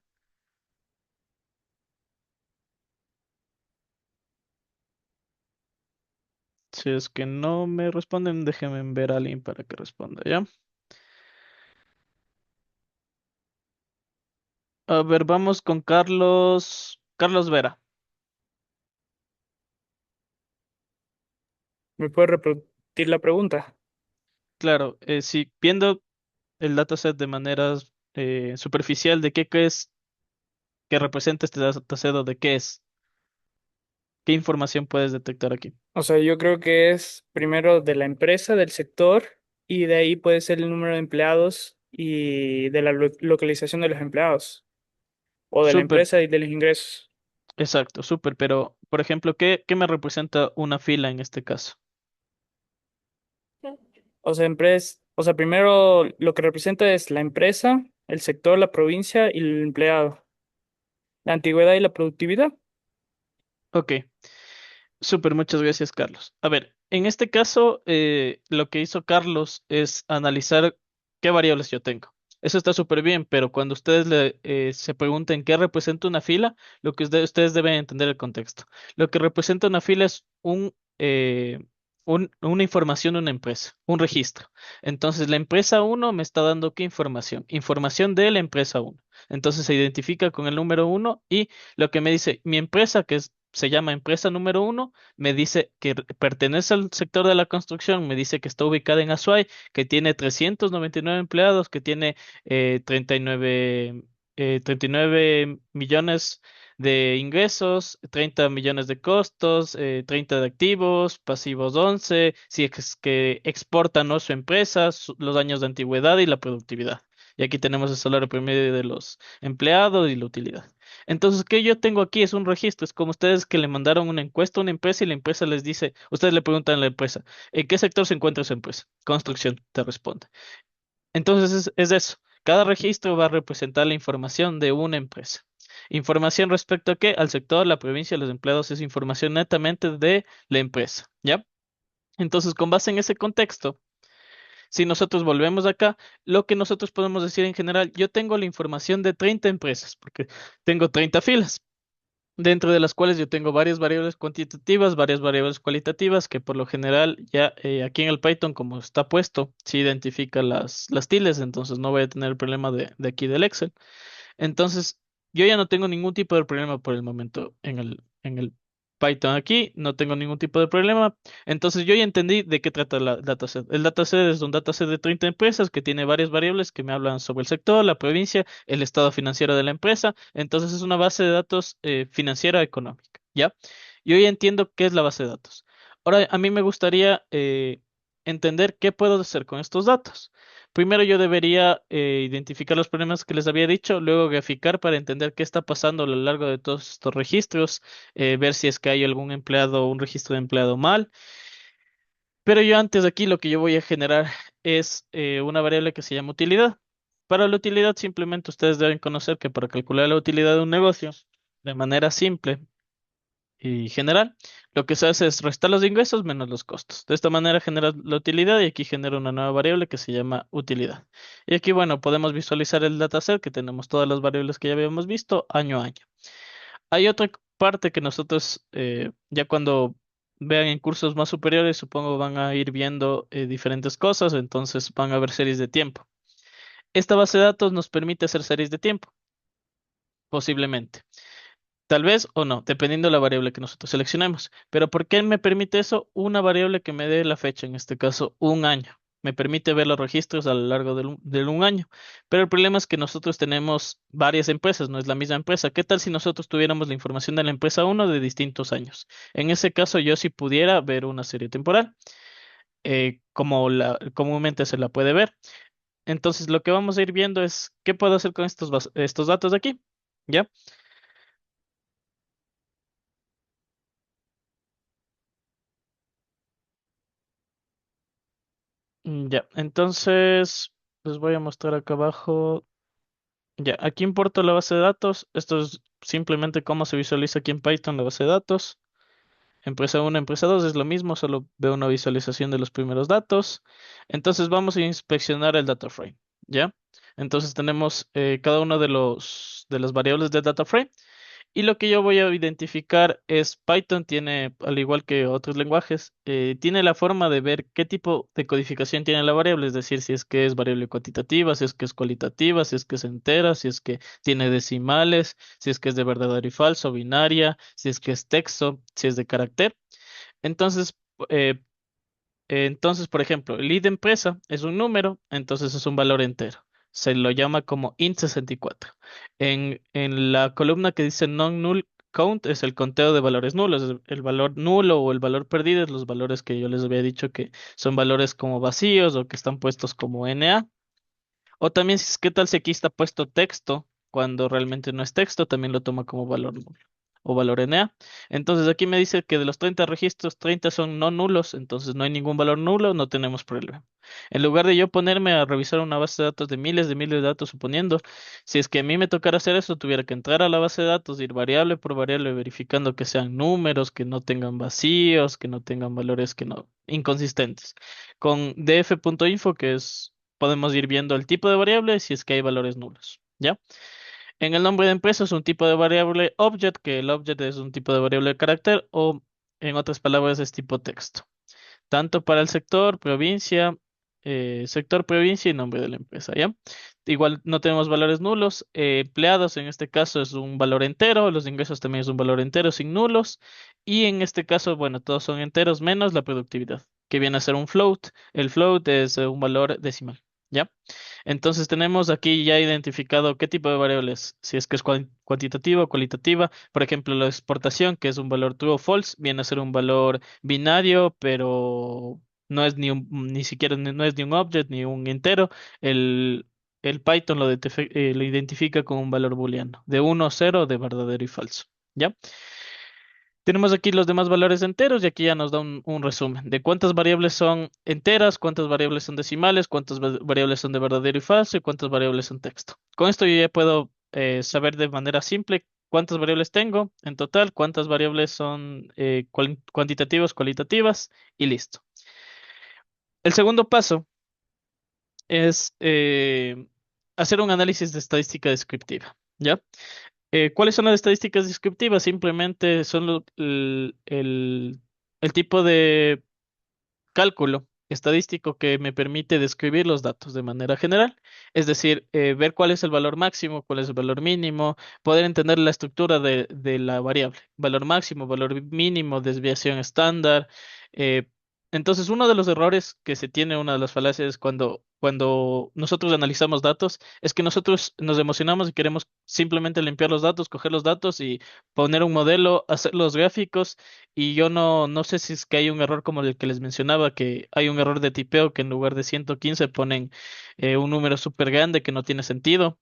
Si es que no me responden, déjenme ver a alguien para que responda, ¿ya? A ver, vamos con Carlos. Carlos Vera. ¿Me puede repetir la pregunta? Claro, si viendo el dataset de manera superficial, ¿de qué crees que representa este dataset o de qué es? ¿Qué información puedes detectar aquí? O sea, yo creo que es primero de la empresa, del sector, y de ahí puede ser el número de empleados y de la localización de los empleados, o de la Súper, empresa y de los ingresos. exacto, súper, pero por ejemplo, ¿qué me representa una fila en este caso? O sea, primero lo que representa es la empresa, el sector, la provincia y el empleado. La antigüedad y la productividad. Ok, súper, muchas gracias, Carlos. A ver, en este caso, lo que hizo Carlos es analizar qué variables yo tengo. Eso está súper bien, pero cuando ustedes se pregunten qué representa una fila, lo que ustedes deben entender el contexto. Lo que representa una fila es una información de una empresa, un registro. Entonces, la empresa uno me está dando qué información? Información de la empresa uno. Entonces, se identifica con el número uno y lo que me dice mi empresa, se llama empresa número uno, me dice que pertenece al sector de la construcción, me dice que está ubicada en Azuay, que tiene 399 empleados, que tiene 39 millones de ingresos, 30 millones de costos, 30 de activos, pasivos 11, si es que exporta no su empresa, los años de antigüedad y la productividad. Y aquí tenemos el salario promedio de los empleados y la utilidad. Entonces, ¿qué yo tengo aquí? Es un registro. Es como ustedes que le mandaron una encuesta a una empresa y la empresa les dice, ustedes le preguntan a la empresa, ¿en qué sector se encuentra su empresa? Construcción, te responde. Entonces, es eso. Cada registro va a representar la información de una empresa. Información respecto a qué? Al sector, la provincia, los empleados, es información netamente de la empresa, ¿ya? Entonces, con base en ese contexto, si nosotros volvemos acá, lo que nosotros podemos decir en general, yo tengo la información de 30 empresas, porque tengo 30 filas, dentro de las cuales yo tengo varias variables cuantitativas, varias variables cualitativas, que por lo general ya aquí en el Python, como está puesto, sí identifica las tildes, entonces no voy a tener el problema de aquí del Excel. Entonces, yo ya no tengo ningún tipo de problema por el momento en el Python aquí, no tengo ningún tipo de problema. Entonces, yo ya entendí de qué trata la dataset. El dataset es un dataset de 30 empresas que tiene varias variables que me hablan sobre el sector, la provincia, el estado financiero de la empresa. Entonces, es una base de datos financiera económica, ¿ya? Yo ya entiendo qué es la base de datos. Ahora, a mí me gustaría entender qué puedo hacer con estos datos. Primero yo debería identificar los problemas que les había dicho, luego graficar para entender qué está pasando a lo largo de todos estos registros, ver si es que hay algún empleado, un registro de empleado mal. Pero yo antes de aquí lo que yo voy a generar es una variable que se llama utilidad. Para la utilidad simplemente ustedes deben conocer que para calcular la utilidad de un negocio de manera simple y general, lo que se hace es restar los ingresos menos los costos. De esta manera genera la utilidad y aquí genera una nueva variable que se llama utilidad. Y aquí, bueno, podemos visualizar el dataset que tenemos todas las variables que ya habíamos visto año a año. Hay otra parte que nosotros, ya cuando vean en cursos más superiores, supongo van a ir viendo diferentes cosas, entonces van a ver series de tiempo. Esta base de datos nos permite hacer series de tiempo, posiblemente. Tal vez o no, dependiendo de la variable que nosotros seleccionemos. Pero ¿por qué me permite eso? Una variable que me dé la fecha, en este caso, un año. Me permite ver los registros a lo largo del un año. Pero el problema es que nosotros tenemos varias empresas, no es la misma empresa. ¿Qué tal si nosotros tuviéramos la información de la empresa uno de distintos años? En ese caso, yo sí pudiera ver una serie temporal, como comúnmente se la puede ver. Entonces, lo que vamos a ir viendo es qué puedo hacer con estos datos de aquí. ¿Ya? Ya, entonces les voy a mostrar acá abajo. Ya, aquí importo la base de datos. Esto es simplemente cómo se visualiza aquí en Python la base de datos. Empresa uno, empresa 2 es lo mismo, solo veo una visualización de los primeros datos. Entonces vamos a inspeccionar el data frame, ¿ya? Entonces tenemos cada uno de las variables del data frame. Y lo que yo voy a identificar es Python tiene, al igual que otros lenguajes, tiene la forma de ver qué tipo de codificación tiene la variable, es decir, si es que es variable cuantitativa, si es que es cualitativa, si es que es entera, si es que tiene decimales, si es que es de verdadero y falso, binaria, si es que es texto, si es de carácter. Entonces, eh, por ejemplo, el id de empresa es un número, entonces es un valor entero. Se lo llama como int64. En la columna que dice non-null count es el conteo de valores nulos. El valor nulo o el valor perdido es los valores que yo les había dicho que son valores como vacíos o que están puestos como NA. O también, ¿qué tal si aquí está puesto texto cuando realmente no es texto? También lo toma como valor nulo o valor NA. Entonces aquí me dice que de los 30 registros, 30 son no nulos, entonces no hay ningún valor nulo, no tenemos problema. En lugar de yo ponerme a revisar una base de datos de miles de datos, suponiendo, si es que a mí me tocara hacer eso, tuviera que entrar a la base de datos, ir variable por variable, verificando que sean números, que no tengan vacíos, que no tengan valores que no inconsistentes. Con df.info, que es podemos ir viendo el tipo de variable si es que hay valores nulos, ¿ya? En el nombre de empresa es un tipo de variable object, que el object es un tipo de variable de carácter o en otras palabras es tipo texto. Tanto para el sector, provincia y nombre de la empresa, ¿ya? Igual no tenemos valores nulos. Empleados en este caso es un valor entero, los ingresos también es un valor entero sin nulos. Y en este caso, bueno, todos son enteros menos la productividad, que viene a ser un float. El float es un valor decimal, ¿ya? Entonces tenemos aquí ya identificado qué tipo de variables, si es que es cuantitativa o cualitativa. Por ejemplo, la exportación, que es un valor true o false, viene a ser un valor binario, pero no es ni siquiera no es ni un object ni un entero. El, el Python lo identifica con un valor booleano, de 1 o 0, de verdadero y falso. ¿Ya? Tenemos aquí los demás valores enteros y aquí ya nos da un resumen de cuántas variables son enteras, cuántas variables son decimales, cuántas variables son de verdadero y falso y cuántas variables son texto. Con esto yo ya puedo saber de manera simple cuántas variables tengo en total, cuántas variables son cuantitativas, cualitativas y listo. El segundo paso es hacer un análisis de estadística descriptiva. ¿Ya? ¿Cuáles son las estadísticas descriptivas? Simplemente son el tipo de cálculo estadístico que me permite describir los datos de manera general, es decir, ver cuál es el valor máximo, cuál es el valor mínimo, poder entender la estructura de la variable, valor máximo, valor mínimo, desviación estándar. eh, entonces, uno de los errores que se tiene, una de las falacias cuando nosotros analizamos datos, es que nosotros nos emocionamos y queremos simplemente limpiar los datos, coger los datos y poner un modelo, hacer los gráficos y yo no sé si es que hay un error como el que les mencionaba, que hay un error de tipeo que en lugar de 115 ponen un número súper grande que no tiene sentido.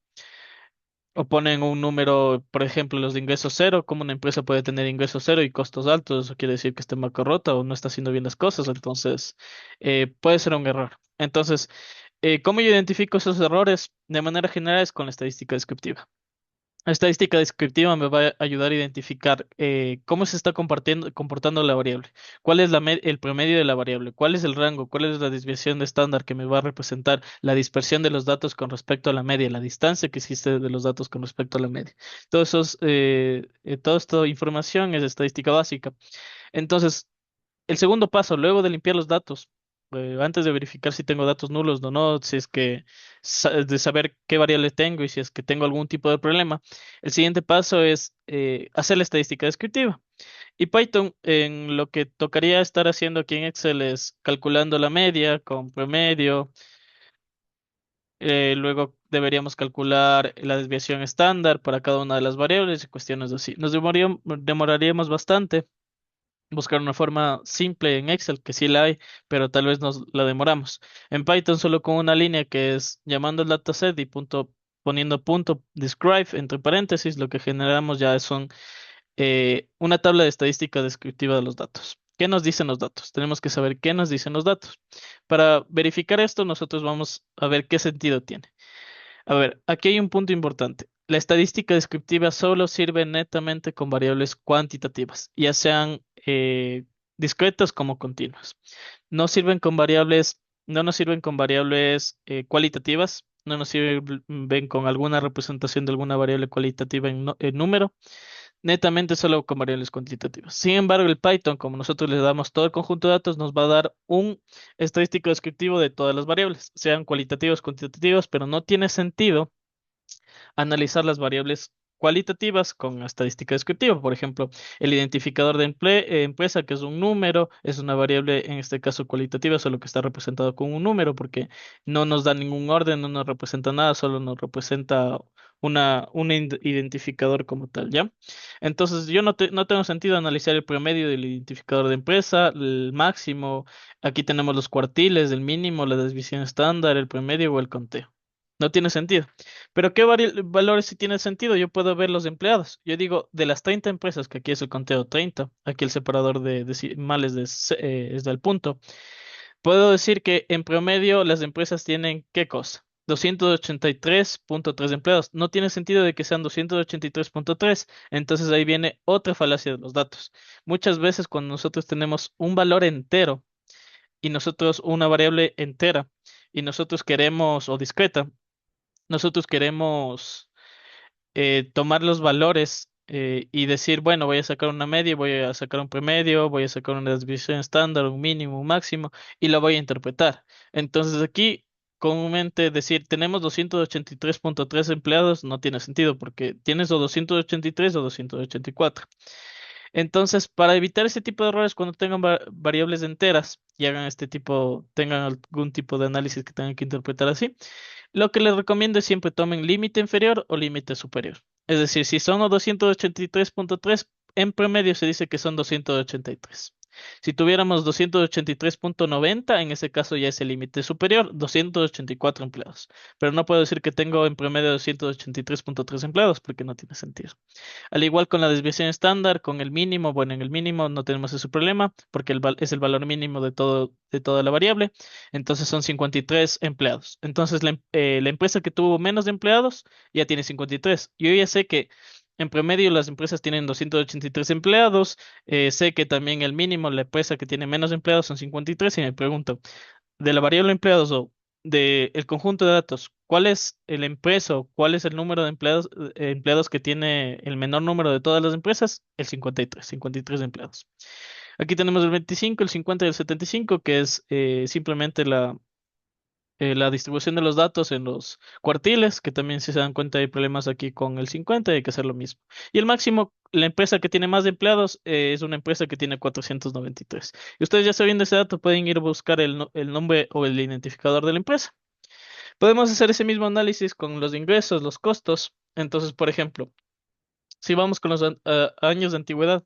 O ponen un número, por ejemplo, los de ingresos cero, como una empresa puede tener ingresos cero y costos altos, eso quiere decir que está en bancarrota o no está haciendo bien las cosas, entonces puede ser un error. Entonces, ¿cómo yo identifico esos errores? De manera general es con la estadística descriptiva. La estadística descriptiva me va a ayudar a identificar cómo se está comportando la variable, cuál es el promedio de la variable, cuál es el rango, cuál es la desviación de estándar que me va a representar la dispersión de los datos con respecto a la media, la distancia que existe de los datos con respecto a la media. Toda esta información es estadística básica. Entonces, el segundo paso, luego de limpiar los datos, antes de verificar si tengo datos nulos o no, si es que de saber qué variable tengo y si es que tengo algún tipo de problema, el siguiente paso es hacer la estadística descriptiva. Y Python, en lo que tocaría estar haciendo aquí en Excel es calculando la media con promedio. Luego deberíamos calcular la desviación estándar para cada una de las variables y cuestiones así. Demoraríamos bastante buscar una forma simple en Excel, que sí la hay, pero tal vez nos la demoramos. En Python solo con una línea que es llamando el dataset y poniendo punto describe entre paréntesis, lo que generamos ya son una tabla de estadística descriptiva de los datos. ¿Qué nos dicen los datos? Tenemos que saber qué nos dicen los datos. Para verificar esto, nosotros vamos a ver qué sentido tiene. A ver, aquí hay un punto importante. La estadística descriptiva solo sirve netamente con variables cuantitativas, ya sean discretas como continuas. No sirven con variables, no nos sirven con variables cualitativas, no nos sirven con alguna representación de alguna variable cualitativa en número, netamente solo con variables cuantitativas. Sin embargo, el Python, como nosotros le damos todo el conjunto de datos, nos va a dar un estadístico descriptivo de todas las variables, sean cualitativas o cuantitativas, pero no tiene sentido analizar las variables cualitativas con estadística descriptiva. Por ejemplo, el identificador de empresa, que es un número, es una variable, en este caso cualitativa, solo que está representado con un número, porque no nos da ningún orden, no nos representa nada, solo nos representa un identificador como tal, ¿ya? Entonces, yo no tengo sentido analizar el promedio del identificador de empresa, el máximo, aquí tenemos los cuartiles, el mínimo, la desviación estándar, el promedio o el conteo. No tiene sentido. Pero ¿qué valores sí tiene sentido? Yo puedo ver los empleados. Yo digo, de las 30 empresas, que aquí es el conteo 30, aquí el separador de decimales es del punto, puedo decir que en promedio las empresas tienen ¿qué cosa? 283.3 empleados. No tiene sentido de que sean 283.3. Entonces ahí viene otra falacia de los datos. Muchas veces cuando nosotros tenemos un valor entero y nosotros una variable entera y nosotros queremos, o discreta, nosotros queremos tomar los valores y decir, bueno, voy a sacar una media, voy a sacar un promedio, voy a sacar una desviación estándar, un mínimo, un máximo, y lo voy a interpretar. Entonces aquí, comúnmente decir, tenemos 283.3 empleados no tiene sentido porque tienes o 283 o 284. Entonces, para evitar ese tipo de errores cuando tengan variables enteras y hagan tengan algún tipo de análisis que tengan que interpretar así, lo que les recomiendo es siempre tomen límite inferior o límite superior. Es decir, si son 283.3, en promedio se dice que son 283. Si tuviéramos 283.90, en ese caso ya es el límite superior, 284 empleados. Pero no puedo decir que tengo en promedio 283.3 empleados porque no tiene sentido. Al igual con la desviación estándar, con el mínimo, bueno, en el mínimo no tenemos ese problema porque es el valor mínimo de toda la variable. Entonces son 53 empleados. Entonces la empresa que tuvo menos empleados ya tiene 53. Yo ya sé que en promedio las empresas tienen 283 empleados. Sé que también el mínimo, la empresa que tiene menos empleados son 53 y me pregunto, de la variable empleados o del conjunto de datos, ¿cuál es el empresa o cuál es el número de empleados que tiene el menor número de todas las empresas? El 53 empleados. Aquí tenemos el 25, el 50 y el 75, que es simplemente la distribución de los datos en los cuartiles, que también si se dan cuenta hay problemas aquí con el 50 y hay que hacer lo mismo. Y el máximo, la empresa que tiene más empleados es una empresa que tiene 493. Y ustedes ya sabiendo ese dato pueden ir a buscar el nombre o el identificador de la empresa. Podemos hacer ese mismo análisis con los ingresos, los costos. Entonces, por ejemplo, si vamos con los años de antigüedad,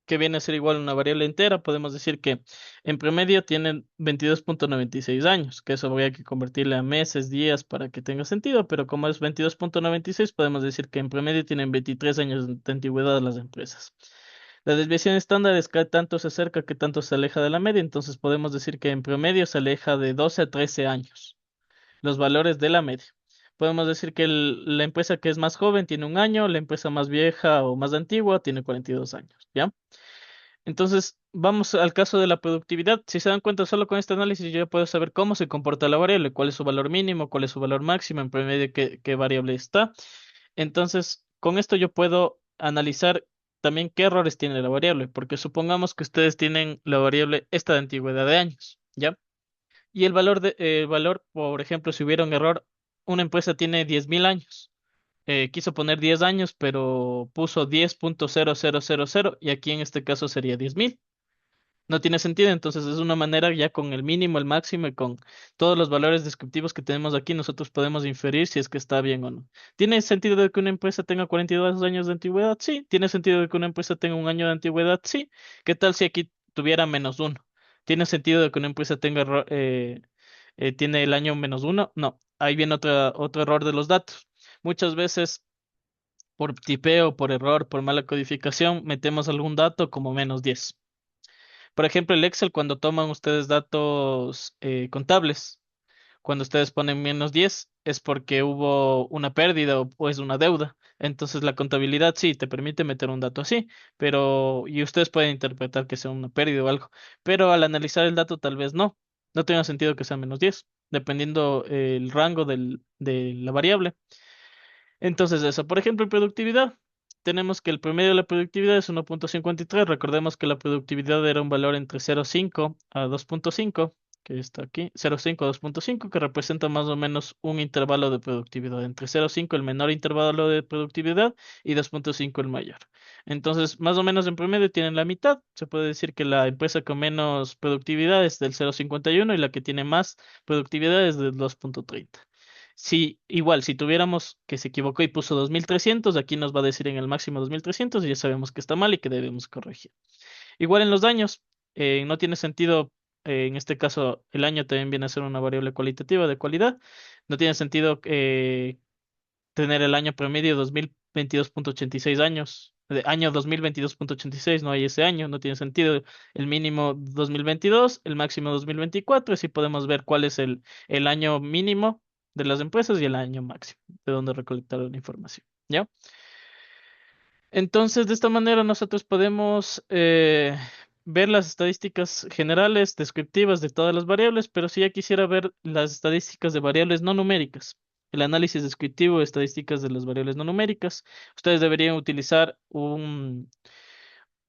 que viene a ser igual a una variable entera, podemos decir que en promedio tienen 22.96 años, que eso habría que convertirle a meses, días para que tenga sentido, pero como es 22.96, podemos decir que en promedio tienen 23 años de antigüedad las empresas. La desviación estándar es que tanto se acerca, que tanto se aleja de la media, entonces podemos decir que en promedio se aleja de 12 a 13 años los valores de la media. Podemos decir que la empresa que es más joven tiene un año, la empresa más vieja o más antigua tiene 42 años, ¿ya? Entonces, vamos al caso de la productividad. Si se dan cuenta, solo con este análisis yo ya puedo saber cómo se comporta la variable, cuál es su valor mínimo, cuál es su valor máximo, en promedio qué variable está. Entonces, con esto yo puedo analizar también qué errores tiene la variable, porque supongamos que ustedes tienen la variable esta de antigüedad de años, ¿ya? Y el valor, por ejemplo, si hubiera un error, una empresa tiene 10.000 años. Quiso poner 10 años, pero puso 10.0000 y aquí en este caso sería 10.000. No tiene sentido, entonces es una manera ya con el mínimo, el máximo y con todos los valores descriptivos que tenemos aquí, nosotros podemos inferir si es que está bien o no. ¿Tiene sentido de que una empresa tenga 42 años de antigüedad? Sí. ¿Tiene sentido de que una empresa tenga un año de antigüedad? Sí. ¿Qué tal si aquí tuviera -1? ¿Tiene sentido de que una empresa tiene el año -1? No. Ahí viene otro error de los datos. Muchas veces por tipeo, por error, por mala codificación, metemos algún dato como -10. Por ejemplo, el Excel, cuando toman ustedes datos contables, cuando ustedes ponen -10, es porque hubo una pérdida o es una deuda. Entonces, la contabilidad sí te permite meter un dato así, y ustedes pueden interpretar que sea una pérdida o algo. Pero al analizar el dato, tal vez no. No tiene sentido que sea -10, dependiendo el rango de la variable. Entonces, eso, por ejemplo, en productividad, tenemos que el promedio de la productividad es 1.53. Recordemos que la productividad era un valor entre 0.5 a 2.5, que está aquí, 0.5 a 2.5, que representa más o menos un intervalo de productividad, entre 0.5 el menor intervalo de productividad y 2.5 el mayor. Entonces, más o menos en promedio tienen la mitad. Se puede decir que la empresa con menos productividad es del 0.51 y la que tiene más productividad es del 2.30. Si igual, si tuviéramos que se equivocó y puso 2.300, aquí nos va a decir en el máximo 2.300 y ya sabemos que está mal y que debemos corregir. Igual en los daños, no tiene sentido, en este caso el año también viene a ser una variable cualitativa de cualidad, no tiene sentido tener el año promedio 2022.86 años. De año 2022.86 no hay ese año, no tiene sentido el mínimo 2022, el máximo 2024, así podemos ver cuál es el año mínimo de las empresas y el año máximo de donde recolectar la información, ¿ya? Entonces, de esta manera nosotros podemos ver las estadísticas generales, descriptivas de todas las variables, pero si ya quisiera ver las estadísticas de variables no numéricas, el análisis descriptivo de estadísticas de las variables no numéricas, ustedes deberían utilizar un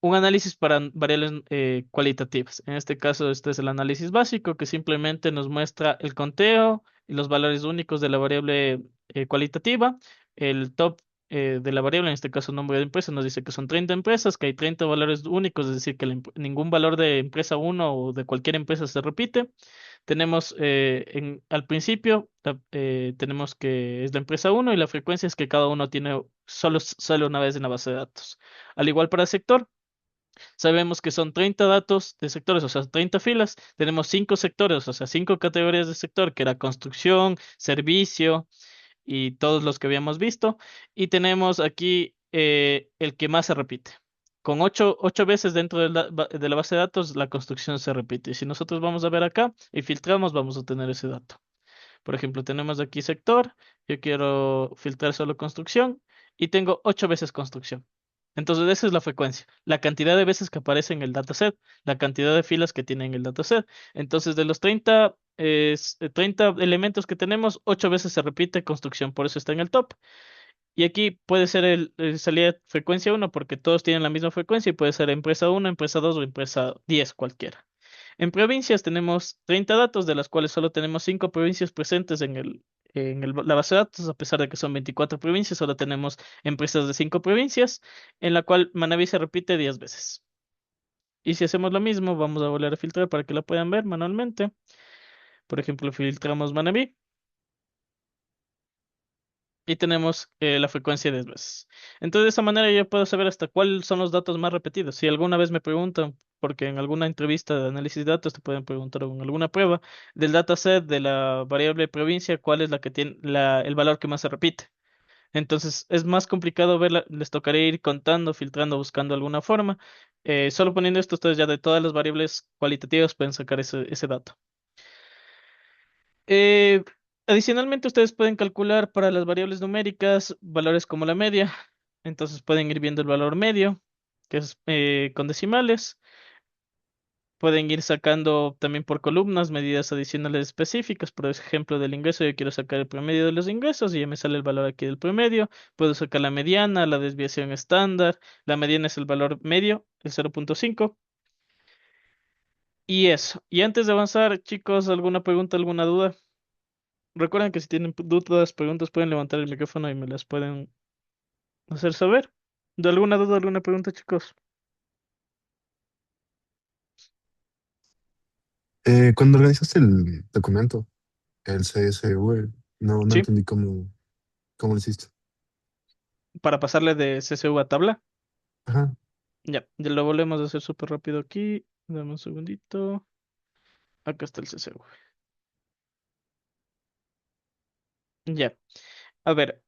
análisis para variables cualitativas. En este caso, este es el análisis básico que simplemente nos muestra el conteo y los valores únicos de la variable cualitativa. El top de la variable, en este caso nombre de empresa, nos dice que son 30 empresas, que hay 30 valores únicos, es decir, que ningún valor de empresa uno o de cualquier empresa se repite. Tenemos al principio, tenemos que es la empresa uno y la frecuencia es que cada uno tiene solo una vez en la base de datos. Al igual para el sector. Sabemos que son 30 datos de sectores, o sea, 30 filas. Tenemos 5 sectores, o sea, 5 categorías de sector, que era construcción, servicio y todos los que habíamos visto. Y tenemos aquí el que más se repite. Con ocho veces dentro de la base de datos, la construcción se repite. Y si nosotros vamos a ver acá y filtramos, vamos a tener ese dato. Por ejemplo, tenemos aquí sector, yo quiero filtrar solo construcción y tengo 8 veces construcción. Entonces, esa es la frecuencia, la cantidad de veces que aparece en el dataset, la cantidad de filas que tiene en el dataset. Entonces, de los 30 elementos que tenemos, 8 veces se repite construcción, por eso está en el top. Y aquí puede ser salida frecuencia uno porque todos tienen la misma frecuencia y puede ser empresa uno, empresa 2 o empresa 10 cualquiera. En provincias tenemos 30 datos, de las cuales solo tenemos 5 provincias presentes la base de datos, a pesar de que son 24 provincias, solo tenemos empresas de 5 provincias, en la cual Manabí se repite 10 veces. Y si hacemos lo mismo, vamos a volver a filtrar para que la puedan ver manualmente. Por ejemplo, filtramos Manabí y tenemos la frecuencia 10 veces. Entonces, de esa manera yo puedo saber hasta cuáles son los datos más repetidos. Si alguna vez me preguntan, porque en alguna entrevista de análisis de datos te pueden preguntar o en alguna prueba del dataset de la variable provincia, cuál es la que tiene el valor que más se repite. Entonces, es más complicado verla, les tocaría ir contando, filtrando, buscando alguna forma. Solo poniendo esto, ustedes ya de todas las variables cualitativas pueden sacar ese dato. Eh, Adicionalmente, ustedes pueden calcular para las variables numéricas valores como la media. Entonces pueden ir viendo el valor medio, que es con decimales. pueden ir sacando también por columnas medidas adicionales específicas. Por ejemplo, del ingreso yo quiero sacar el promedio de los ingresos y ya me sale el valor aquí del promedio. Puedo sacar la mediana, la desviación estándar. La mediana es el valor medio, el 0.5. Y eso. Y antes de avanzar, chicos, ¿alguna pregunta, alguna duda? Recuerden que si tienen dudas, preguntas, pueden levantar el micrófono y me las pueden hacer saber. ¿De alguna duda, alguna pregunta, chicos? Cuando organizaste el documento, el CSV, no Sí, entendí cómo lo hiciste. para pasarle de CSV a tabla. Ajá. Ya lo volvemos a hacer súper rápido aquí. Dame un segundito. Acá está el CSV. Ya. A ver,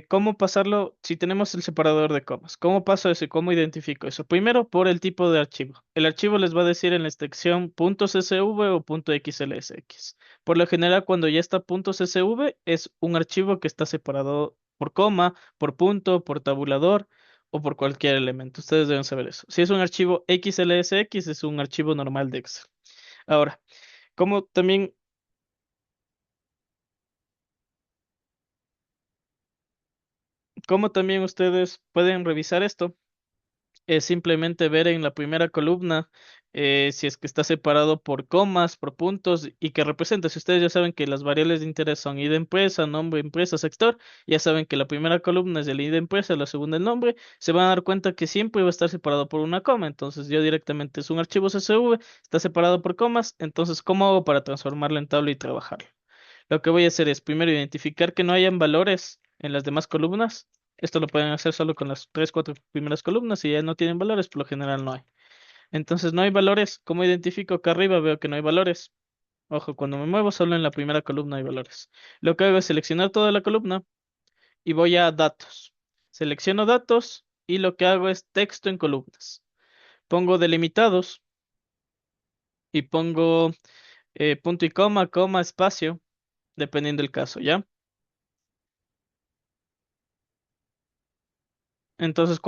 ¿cómo pasarlo si tenemos el separador de comas? ¿Cómo paso eso y cómo identifico eso? Primero, por el tipo de archivo. El archivo les va a decir en la extensión .csv o .xlsx. Por lo general, cuando ya está .csv, es un archivo que está separado por coma, por punto, por tabulador o por cualquier elemento. Ustedes deben saber eso. Si es un archivo XLSX, es un archivo normal de Excel. Ahora, ¿cómo también ¿cómo también ustedes pueden revisar esto? Es simplemente ver en la primera columna si es que está separado por comas, por puntos y que representa. Si ustedes ya saben que las variables de interés son id empresa, nombre empresa, sector, ya saben que la primera columna es el id empresa, la segunda el nombre, se van a dar cuenta que siempre va a estar separado por una coma. Entonces yo directamente es un archivo CSV, está separado por comas, entonces ¿cómo hago para transformarlo en tabla y trabajarlo? Lo que voy a hacer es primero identificar que no hayan valores en las demás columnas. Esto lo pueden hacer solo con las tres, cuatro primeras columnas. Si ya no tienen valores, por lo general no hay. Entonces no hay valores. ¿Cómo identifico? Acá arriba veo que no hay valores. Ojo, cuando me muevo solo en la primera columna hay valores. Lo que hago es seleccionar toda la columna y voy a datos. Selecciono datos y lo que hago es texto en columnas. Pongo delimitados y pongo punto y coma, coma, espacio, dependiendo del caso, ¿ya? Entonces,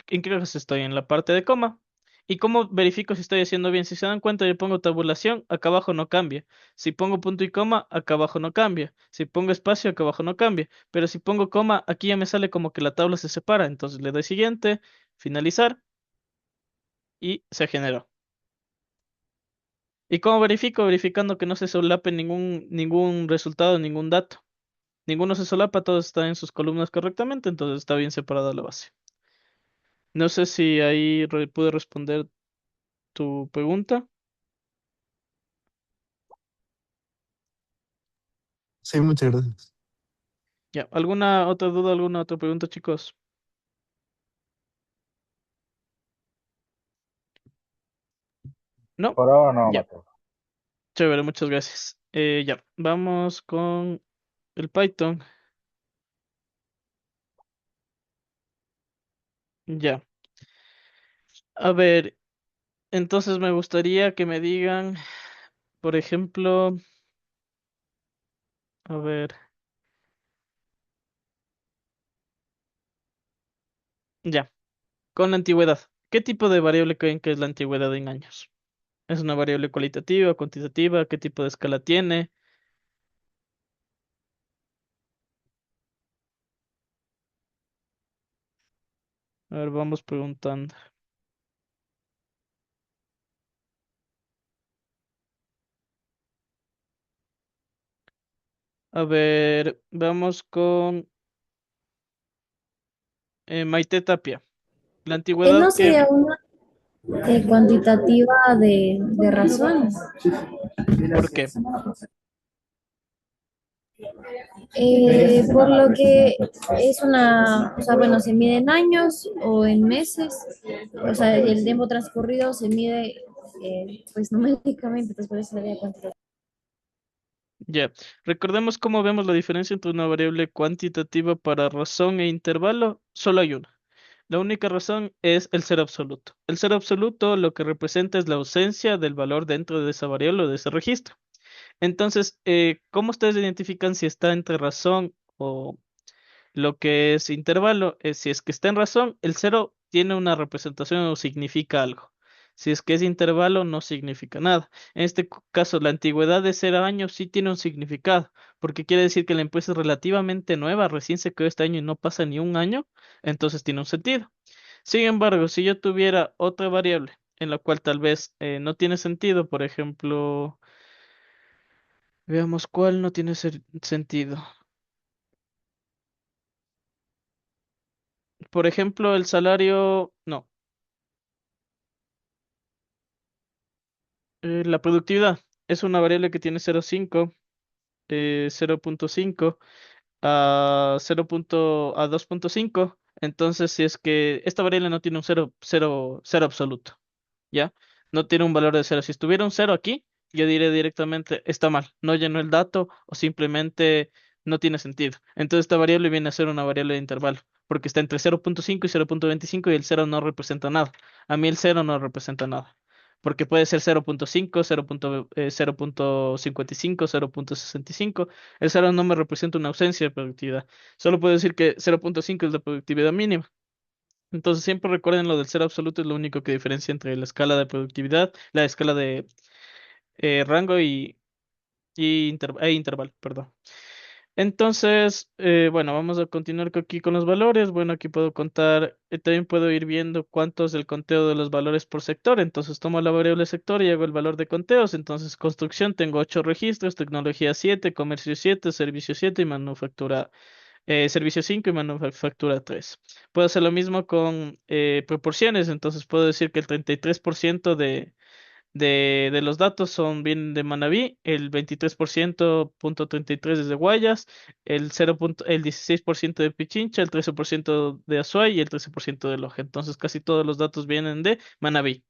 ¿en qué caso estoy? En la parte de coma. ¿Y cómo verifico si estoy haciendo bien? Si se dan cuenta, yo pongo tabulación, acá abajo no cambia. Si pongo punto y coma, acá abajo no cambia. Si pongo espacio, acá abajo no cambia. Pero si pongo coma, aquí ya me sale como que la tabla se separa. Entonces le doy siguiente, finalizar y se generó. ¿Y cómo verifico? Verificando que no se solape ningún resultado, ningún dato. Ninguno se solapa, todos están en sus columnas correctamente, entonces está bien separada la base. No sé si ahí pude responder tu pregunta. Sí, muchas gracias. Ya, ¿alguna otra duda, alguna otra pregunta, chicos? ¿No? Por ahora no, Ya, Mateo. chévere, muchas gracias. Ya, vamos con el Python. Ya. A ver, entonces me gustaría que me digan, por ejemplo, a ver, ya, con la antigüedad. ¿Qué tipo de variable creen que es la antigüedad en años? ¿Es una variable cualitativa, cuantitativa? ¿Qué tipo de escala tiene? A ver, vamos preguntando. A ver, vamos con Maite Tapia. La antigüedad ¿No que, sería una cuantitativa de razones? ¿por qué? Por lo que es una, o sea, bueno, se mide en años o en meses, o sea, el tiempo transcurrido se mide, pues numéricamente, pues por eso sería cuantitativa. Ya, recordemos cómo vemos la diferencia entre una variable cuantitativa para razón e intervalo. Solo hay una. La única razón es el cero absoluto. El cero absoluto lo que representa es la ausencia del valor dentro de esa variable o de ese registro. Entonces, ¿cómo ustedes identifican si está entre razón o lo que es intervalo? Si es que está en razón, el cero tiene una representación o significa algo. Si es que es intervalo, no significa nada. En este caso, la antigüedad de 0 años sí tiene un significado, porque quiere decir que la empresa es relativamente nueva, recién se creó este año y no pasa ni un año, entonces tiene un sentido. Sin embargo, si yo tuviera otra variable en la cual tal vez no tiene sentido, por ejemplo, veamos cuál no tiene sentido. Por ejemplo, el salario, no, la productividad es una variable que tiene 0,5, 0,5 a 2,5. Entonces, si es que esta variable no tiene un cero absoluto, ¿ya? No tiene un valor de cero. Si estuviera un cero aquí, yo diré directamente, está mal, no llenó el dato o simplemente no tiene sentido. Entonces, esta variable viene a ser una variable de intervalo, porque está entre 0,5 y 0,25 y el cero no representa nada. A mí el cero no representa nada. Porque puede ser 0,5, 0,55, 0,65. El cero no me representa una ausencia de productividad. Solo puedo decir que 0,5 es la productividad mínima. Entonces siempre recuerden lo del cero absoluto es lo único que diferencia entre la escala de productividad, la escala de rango e intervalo, perdón. Entonces, bueno, vamos a continuar aquí con los valores. Bueno, aquí puedo contar, también puedo ir viendo cuánto es el conteo de los valores por sector. Entonces tomo la variable sector y hago el valor de conteos. Entonces, construcción tengo 8 registros, tecnología 7, comercio 7, servicio 7 y manufactura servicio 5 y manufactura 3. Puedo hacer lo mismo con proporciones, entonces puedo decir que el 33% de los datos vienen de Manabí, el 23,33 es de Guayas, el 16% de Pichincha, el 13% de Azuay y el 13% de Loja. Entonces casi todos los datos vienen de Manabí.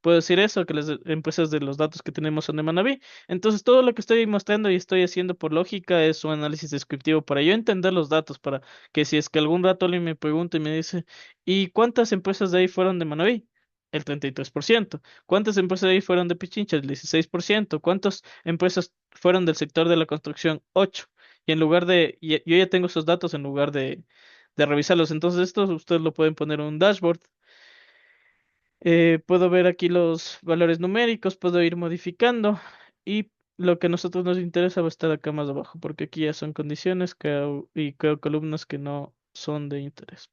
Puedo decir eso, que las empresas de los datos que tenemos son de Manaví. Entonces, todo lo que estoy mostrando y estoy haciendo por lógica es un análisis descriptivo para yo entender los datos, para que si es que algún rato alguien me pregunta y me dice, ¿y cuántas empresas de ahí fueron de Manaví? El 33%. ¿Cuántas empresas de ahí fueron de Pichincha? El 16%. ¿Cuántas empresas fueron del sector de la construcción? 8. Y en lugar de, yo ya tengo esos datos en lugar de revisarlos. Entonces, esto ustedes lo pueden poner en un dashboard. Puedo ver aquí los valores numéricos, puedo ir modificando y lo que a nosotros nos interesa va a estar acá más abajo, porque aquí ya son condiciones y creo columnas que no son de interés.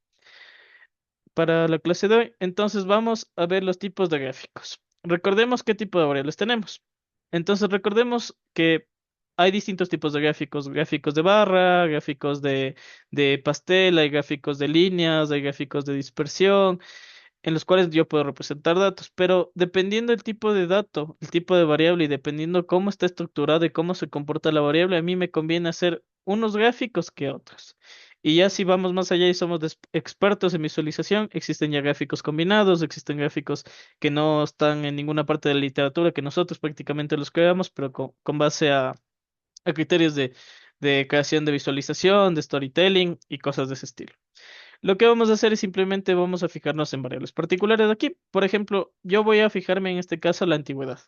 Para la clase de hoy, entonces vamos a ver los tipos de gráficos. Recordemos qué tipo de variables tenemos. Entonces recordemos que hay distintos tipos de gráficos, gráficos de barra, gráficos de pastel, hay gráficos de líneas, hay gráficos de dispersión en los cuales yo puedo representar datos, pero dependiendo del tipo de dato, el tipo de variable y dependiendo cómo está estructurado y cómo se comporta la variable, a mí me conviene hacer unos gráficos que otros. Y ya si vamos más allá y somos expertos en visualización, existen ya gráficos combinados, existen gráficos que no están en ninguna parte de la literatura, que nosotros prácticamente los creamos, pero con base a criterios de creación de visualización, de storytelling y cosas de ese estilo. Lo que vamos a hacer es simplemente vamos a fijarnos en variables particulares aquí. Por ejemplo, yo voy a fijarme en este caso la antigüedad.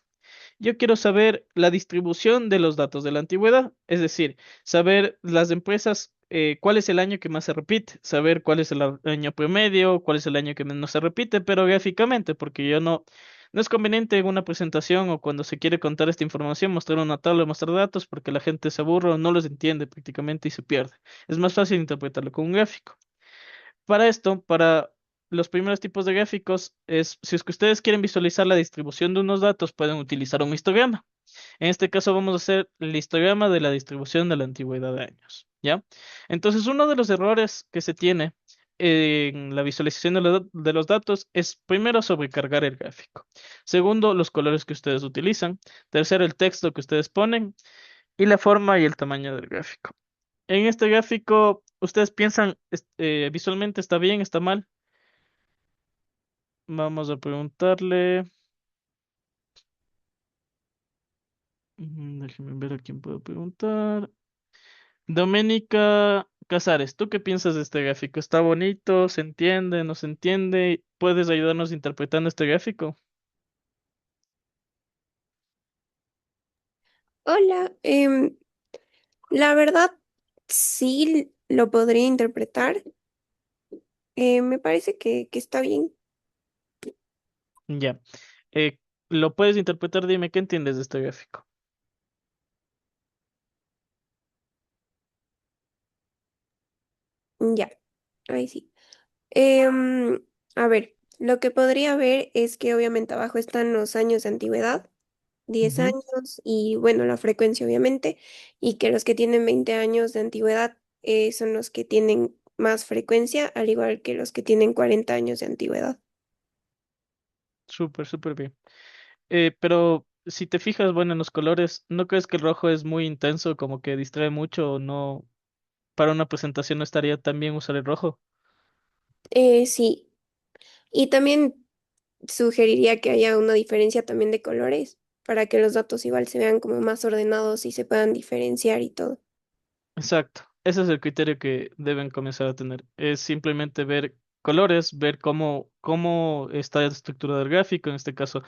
Yo quiero saber la distribución de los datos de la antigüedad, es decir, saber las empresas, cuál es el año que más se repite, saber cuál es el año promedio, cuál es el año que menos se repite, pero gráficamente, porque yo no es conveniente en una presentación o cuando se quiere contar esta información mostrar una tabla, mostrar datos, porque la gente se aburre o no los entiende prácticamente y se pierde. Es más fácil interpretarlo con un gráfico. Para esto, para los primeros tipos de gráficos, si es que ustedes quieren visualizar la distribución de unos datos, pueden utilizar un histograma. En este caso vamos a hacer el histograma de la distribución de la antigüedad de años, ¿ya? Entonces, uno de los errores que se tiene en la visualización de los datos es primero sobrecargar el gráfico. Segundo, los colores que ustedes utilizan. Tercero, el texto que ustedes ponen y la forma y el tamaño del gráfico. En este gráfico, ¿ustedes piensan visualmente está bien, está mal? Vamos a preguntarle. Déjenme ver a quién puedo preguntar. Doménica Casares, ¿tú qué piensas de este gráfico? ¿Está bonito? ¿Se entiende? ¿No se entiende? ¿Puedes ayudarnos interpretando este gráfico? Hola, la verdad sí lo podría interpretar. Me parece que está bien. Ya. Eh, ¿Lo puedes interpretar? Dime, ¿qué entiendes de este gráfico? Ya, ahí sí. Em, a ver, lo que podría ver es que obviamente abajo están los años de antigüedad, 10 años, y bueno, la frecuencia obviamente, y que los que tienen 20 años de antigüedad son los que tienen más frecuencia, al igual que los que tienen 40 años de antigüedad. Súper, súper bien. Pero si te fijas, bueno, en los colores, ¿no crees que el rojo es muy intenso, como que distrae mucho o no? Para una presentación no estaría tan bien usar el rojo. Sí, y también sugeriría que haya una diferencia también de colores para que los datos igual se vean como más ordenados y se puedan diferenciar y todo. Exacto. Ese es el criterio que deben comenzar a tener. Es simplemente ver colores, ver cómo está estructurado el gráfico. En este caso,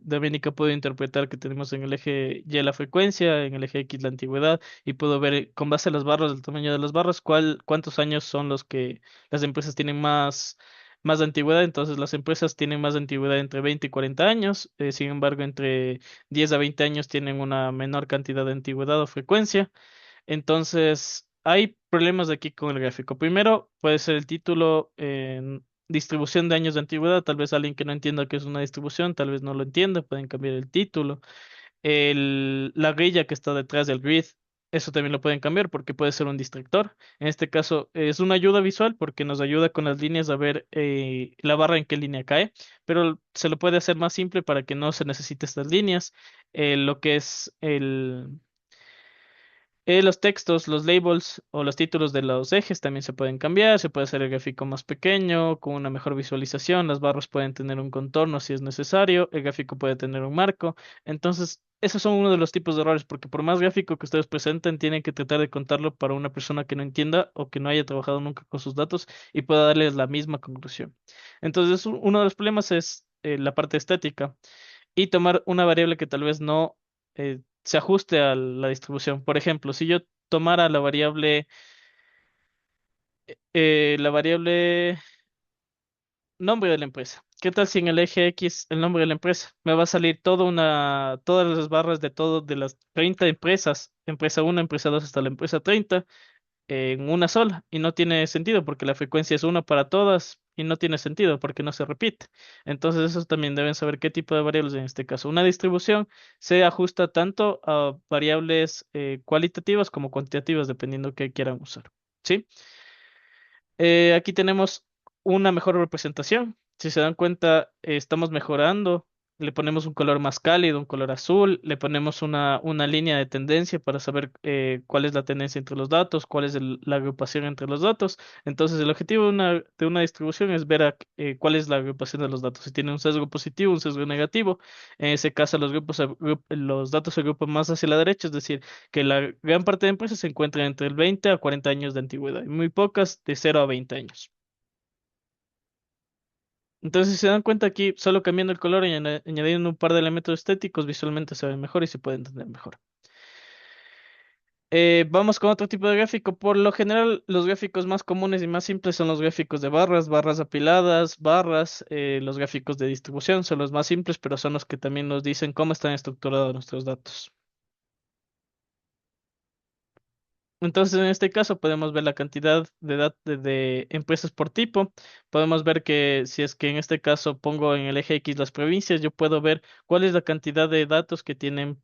Doménica puede interpretar que tenemos en el eje Y la frecuencia, en el eje X la antigüedad, y puedo ver con base a las barras, el tamaño de las barras, cuántos años son los que las empresas tienen más de antigüedad. Entonces, las empresas tienen más de antigüedad entre 20 y 40 años. Sin embargo, entre 10 a 20 años tienen una menor cantidad de antigüedad o frecuencia. Entonces, hay problemas aquí con el gráfico. Primero, puede ser el título en distribución de años de antigüedad. Tal vez alguien que no entienda qué es una distribución, tal vez no lo entienda, pueden cambiar el título. La grilla que está detrás del grid, eso también lo pueden cambiar porque puede ser un distractor. En este caso, es una ayuda visual porque nos ayuda con las líneas a ver la barra en qué línea cae, pero se lo puede hacer más simple para que no se necesite estas líneas. Lo que es los textos, los labels o los títulos de los ejes también se pueden cambiar, se puede hacer el gráfico más pequeño, con una mejor visualización, las barras pueden tener un contorno si es necesario, el gráfico puede tener un marco. Entonces, esos son uno de los tipos de errores, porque por más gráfico que ustedes presenten, tienen que tratar de contarlo para una persona que no entienda o que no haya trabajado nunca con sus datos y pueda darles la misma conclusión. Entonces, uno de los problemas es la parte estética y tomar una variable que tal vez no se ajuste a la distribución. Por ejemplo, si yo tomara la variable nombre de la empresa, ¿qué tal si en el eje X el nombre de la empresa me va a salir todas las barras de las 30 empresas, empresa 1, empresa 2 hasta la empresa 30 en una sola y no tiene sentido porque la frecuencia es una para todas y no tiene sentido porque no se repite. Entonces, esos también deben saber qué tipo de variables en este caso. Una distribución se ajusta tanto a variables cualitativas como cuantitativas dependiendo qué quieran usar. ¿Sí? Aquí tenemos una mejor representación. Si se dan cuenta, estamos mejorando. Le ponemos un color más cálido, un color azul. Le ponemos una línea de tendencia para saber cuál es la tendencia entre los datos, cuál es la agrupación entre los datos. Entonces, el objetivo de una distribución es ver cuál es la agrupación de los datos. Si tiene un sesgo positivo, un sesgo negativo. En ese caso, los datos se agrupan más hacia la derecha, es decir, que la gran parte de empresas se encuentran entre el 20 a 40 años de antigüedad y muy pocas de 0 a 20 años. Entonces, si se dan cuenta aquí, solo cambiando el color y añadiendo un par de elementos estéticos, visualmente se ve mejor y se puede entender mejor. Vamos con otro tipo de gráfico. Por lo general, los gráficos más comunes y más simples son los gráficos de barras, barras apiladas, barras. Los gráficos de distribución son los más simples, pero son los que también nos dicen cómo están estructurados nuestros datos. Entonces, en este caso podemos ver la cantidad de empresas por tipo. Podemos ver que si es que en este caso pongo en el eje X las provincias, yo puedo ver cuál es la cantidad de datos que tienen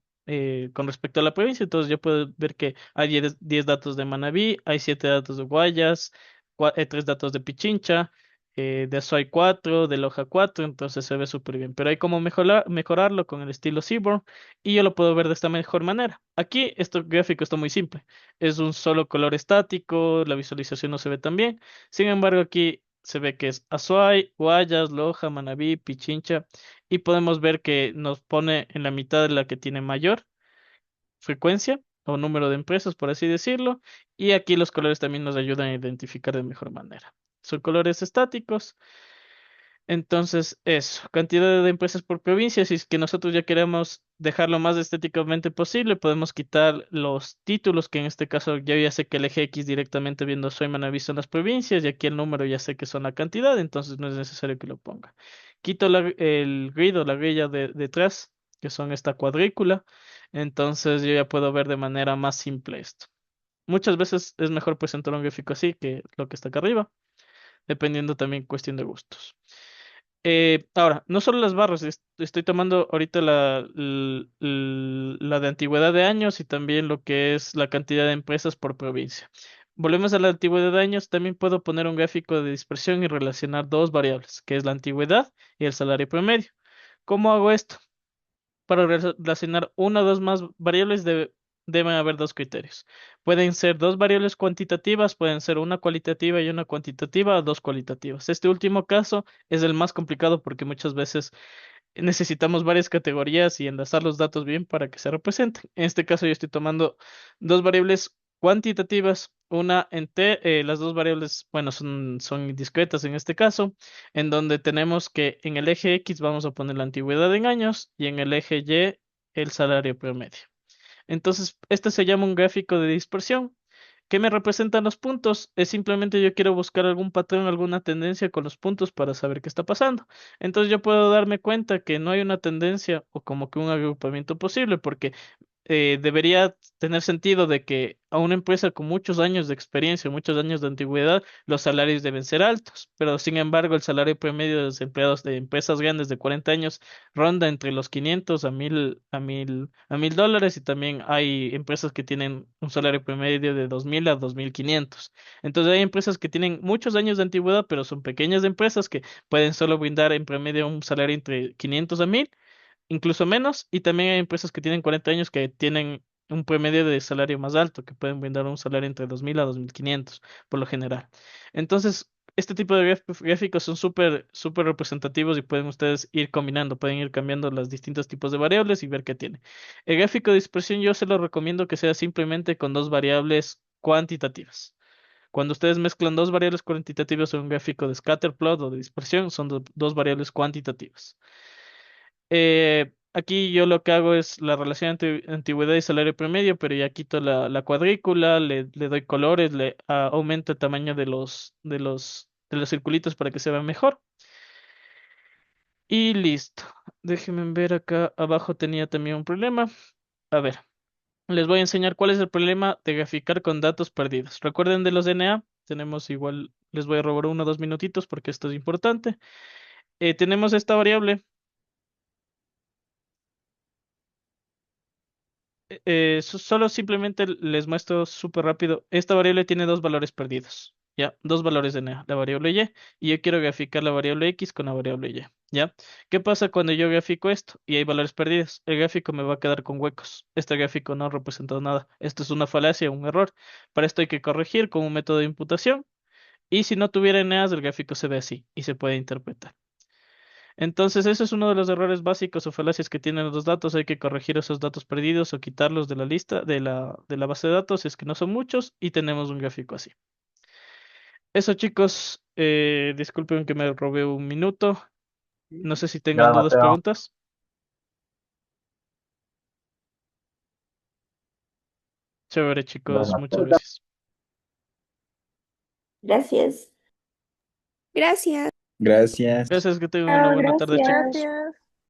con respecto a la provincia. Entonces, yo puedo ver que hay 10 datos de Manabí, hay 7 datos de Guayas, 3 datos de Pichincha, de Azuay 4, de Loja 4. Entonces se ve súper bien. Pero hay como mejorarlo con el estilo Seaborn y yo lo puedo ver de esta mejor manera. Aquí este gráfico está muy simple. Es un solo color estático, la visualización no se ve tan bien. Sin embargo, aquí se ve que es Azuay, Guayas, Loja, Manabí, Pichincha, y podemos ver que nos pone en la mitad de la que tiene mayor frecuencia o número de empresas, por así decirlo, y aquí los colores también nos ayudan a identificar de mejor manera. Son colores estáticos. Entonces, eso, cantidad de empresas por provincia. Si es que nosotros ya queremos dejarlo más estéticamente posible, podemos quitar los títulos, que en este caso yo ya sé que el eje X directamente viendo Soy Manaví son las provincias, y aquí el número ya sé que son la cantidad, entonces no es necesario que lo ponga. quito el grid o la grilla de detrás, que son esta cuadrícula, entonces yo ya puedo ver de manera más simple esto. Muchas veces es mejor presentar un gráfico así que lo que está acá arriba, dependiendo también cuestión de gustos. Ahora, no solo las barras, estoy tomando ahorita la de antigüedad de años y también lo que es la cantidad de empresas por provincia. Volvemos a la antigüedad de años, también puedo poner un gráfico de dispersión y relacionar dos variables, que es la antigüedad y el salario promedio. ¿Cómo hago esto? Para relacionar una o dos más variables deben haber dos criterios. Pueden ser dos variables cuantitativas, pueden ser una cualitativa y una cuantitativa o dos cualitativas. Este último caso es el más complicado porque muchas veces necesitamos varias categorías y enlazar los datos bien para que se representen. En este caso yo estoy tomando dos variables cuantitativas, una en T, las dos variables, bueno, son discretas en este caso, en donde tenemos que en el eje X vamos a poner la antigüedad en años y en el eje Y el salario promedio. Entonces, este se llama un gráfico de dispersión. ¿Qué me representan los puntos? Es simplemente yo quiero buscar algún patrón, alguna tendencia con los puntos para saber qué está pasando. Entonces yo puedo darme cuenta que no hay una tendencia o como que un agrupamiento posible porque debería tener sentido de que a una empresa con muchos años de experiencia, muchos años de antigüedad, los salarios deben ser altos. Pero sin embargo, el salario promedio de los empleados de empresas grandes de 40 años ronda entre los 500 a 1000 dólares y también hay empresas que tienen un salario promedio de 2000 a 2500. Entonces hay empresas que tienen muchos años de antigüedad, pero son pequeñas empresas que pueden solo brindar en promedio un salario entre 500 a 1000, incluso menos, y también hay empresas que tienen 40 años que tienen un promedio de salario más alto, que pueden brindar un salario entre 2000 a 2500 por lo general. Entonces, este tipo de gráficos son súper representativos y pueden ustedes ir combinando, pueden ir cambiando los distintos tipos de variables y ver qué tiene. El gráfico de dispersión yo se lo recomiendo que sea simplemente con dos variables cuantitativas. Cuando ustedes mezclan dos variables cuantitativas en un gráfico de scatter plot o de dispersión, son dos variables cuantitativas. Aquí yo lo que hago es la relación entre antigüedad y salario promedio, pero ya quito la cuadrícula, le doy colores, aumento el tamaño de los circulitos para que se vea mejor. Y listo. Déjenme ver acá abajo tenía también un problema. A ver, les voy a enseñar cuál es el problema de graficar con datos perdidos. Recuerden de los DNA, tenemos igual, les voy a robar 1 o 2 minutitos porque esto es importante. Tenemos esta variable. Solo simplemente les muestro súper rápido. Esta variable tiene dos valores perdidos. ¿Ya? Dos valores de la variable y yo quiero graficar la variable X con la variable Y. ¿Ya? ¿Qué pasa cuando yo grafico esto y hay valores perdidos? El gráfico me va a quedar con huecos. Este gráfico no representa nada. Esto es una falacia, un error. Para esto hay que corregir con un método de imputación. Y si no tuviera eneas, el gráfico se ve así y se puede interpretar. Entonces, ese es uno de los errores básicos o falacias que tienen los datos. Hay que corregir esos datos perdidos o quitarlos de la lista, de la base de datos, si es que no son muchos, y tenemos un gráfico así. Eso, chicos, disculpen que me robé 1 minuto. No sé si tengan dudas, preguntas. Chévere, chicos, muchas gracias. Gracias. Gracias. Gracias. Gracias, que tengan una buena tarde, chicos. Gracias.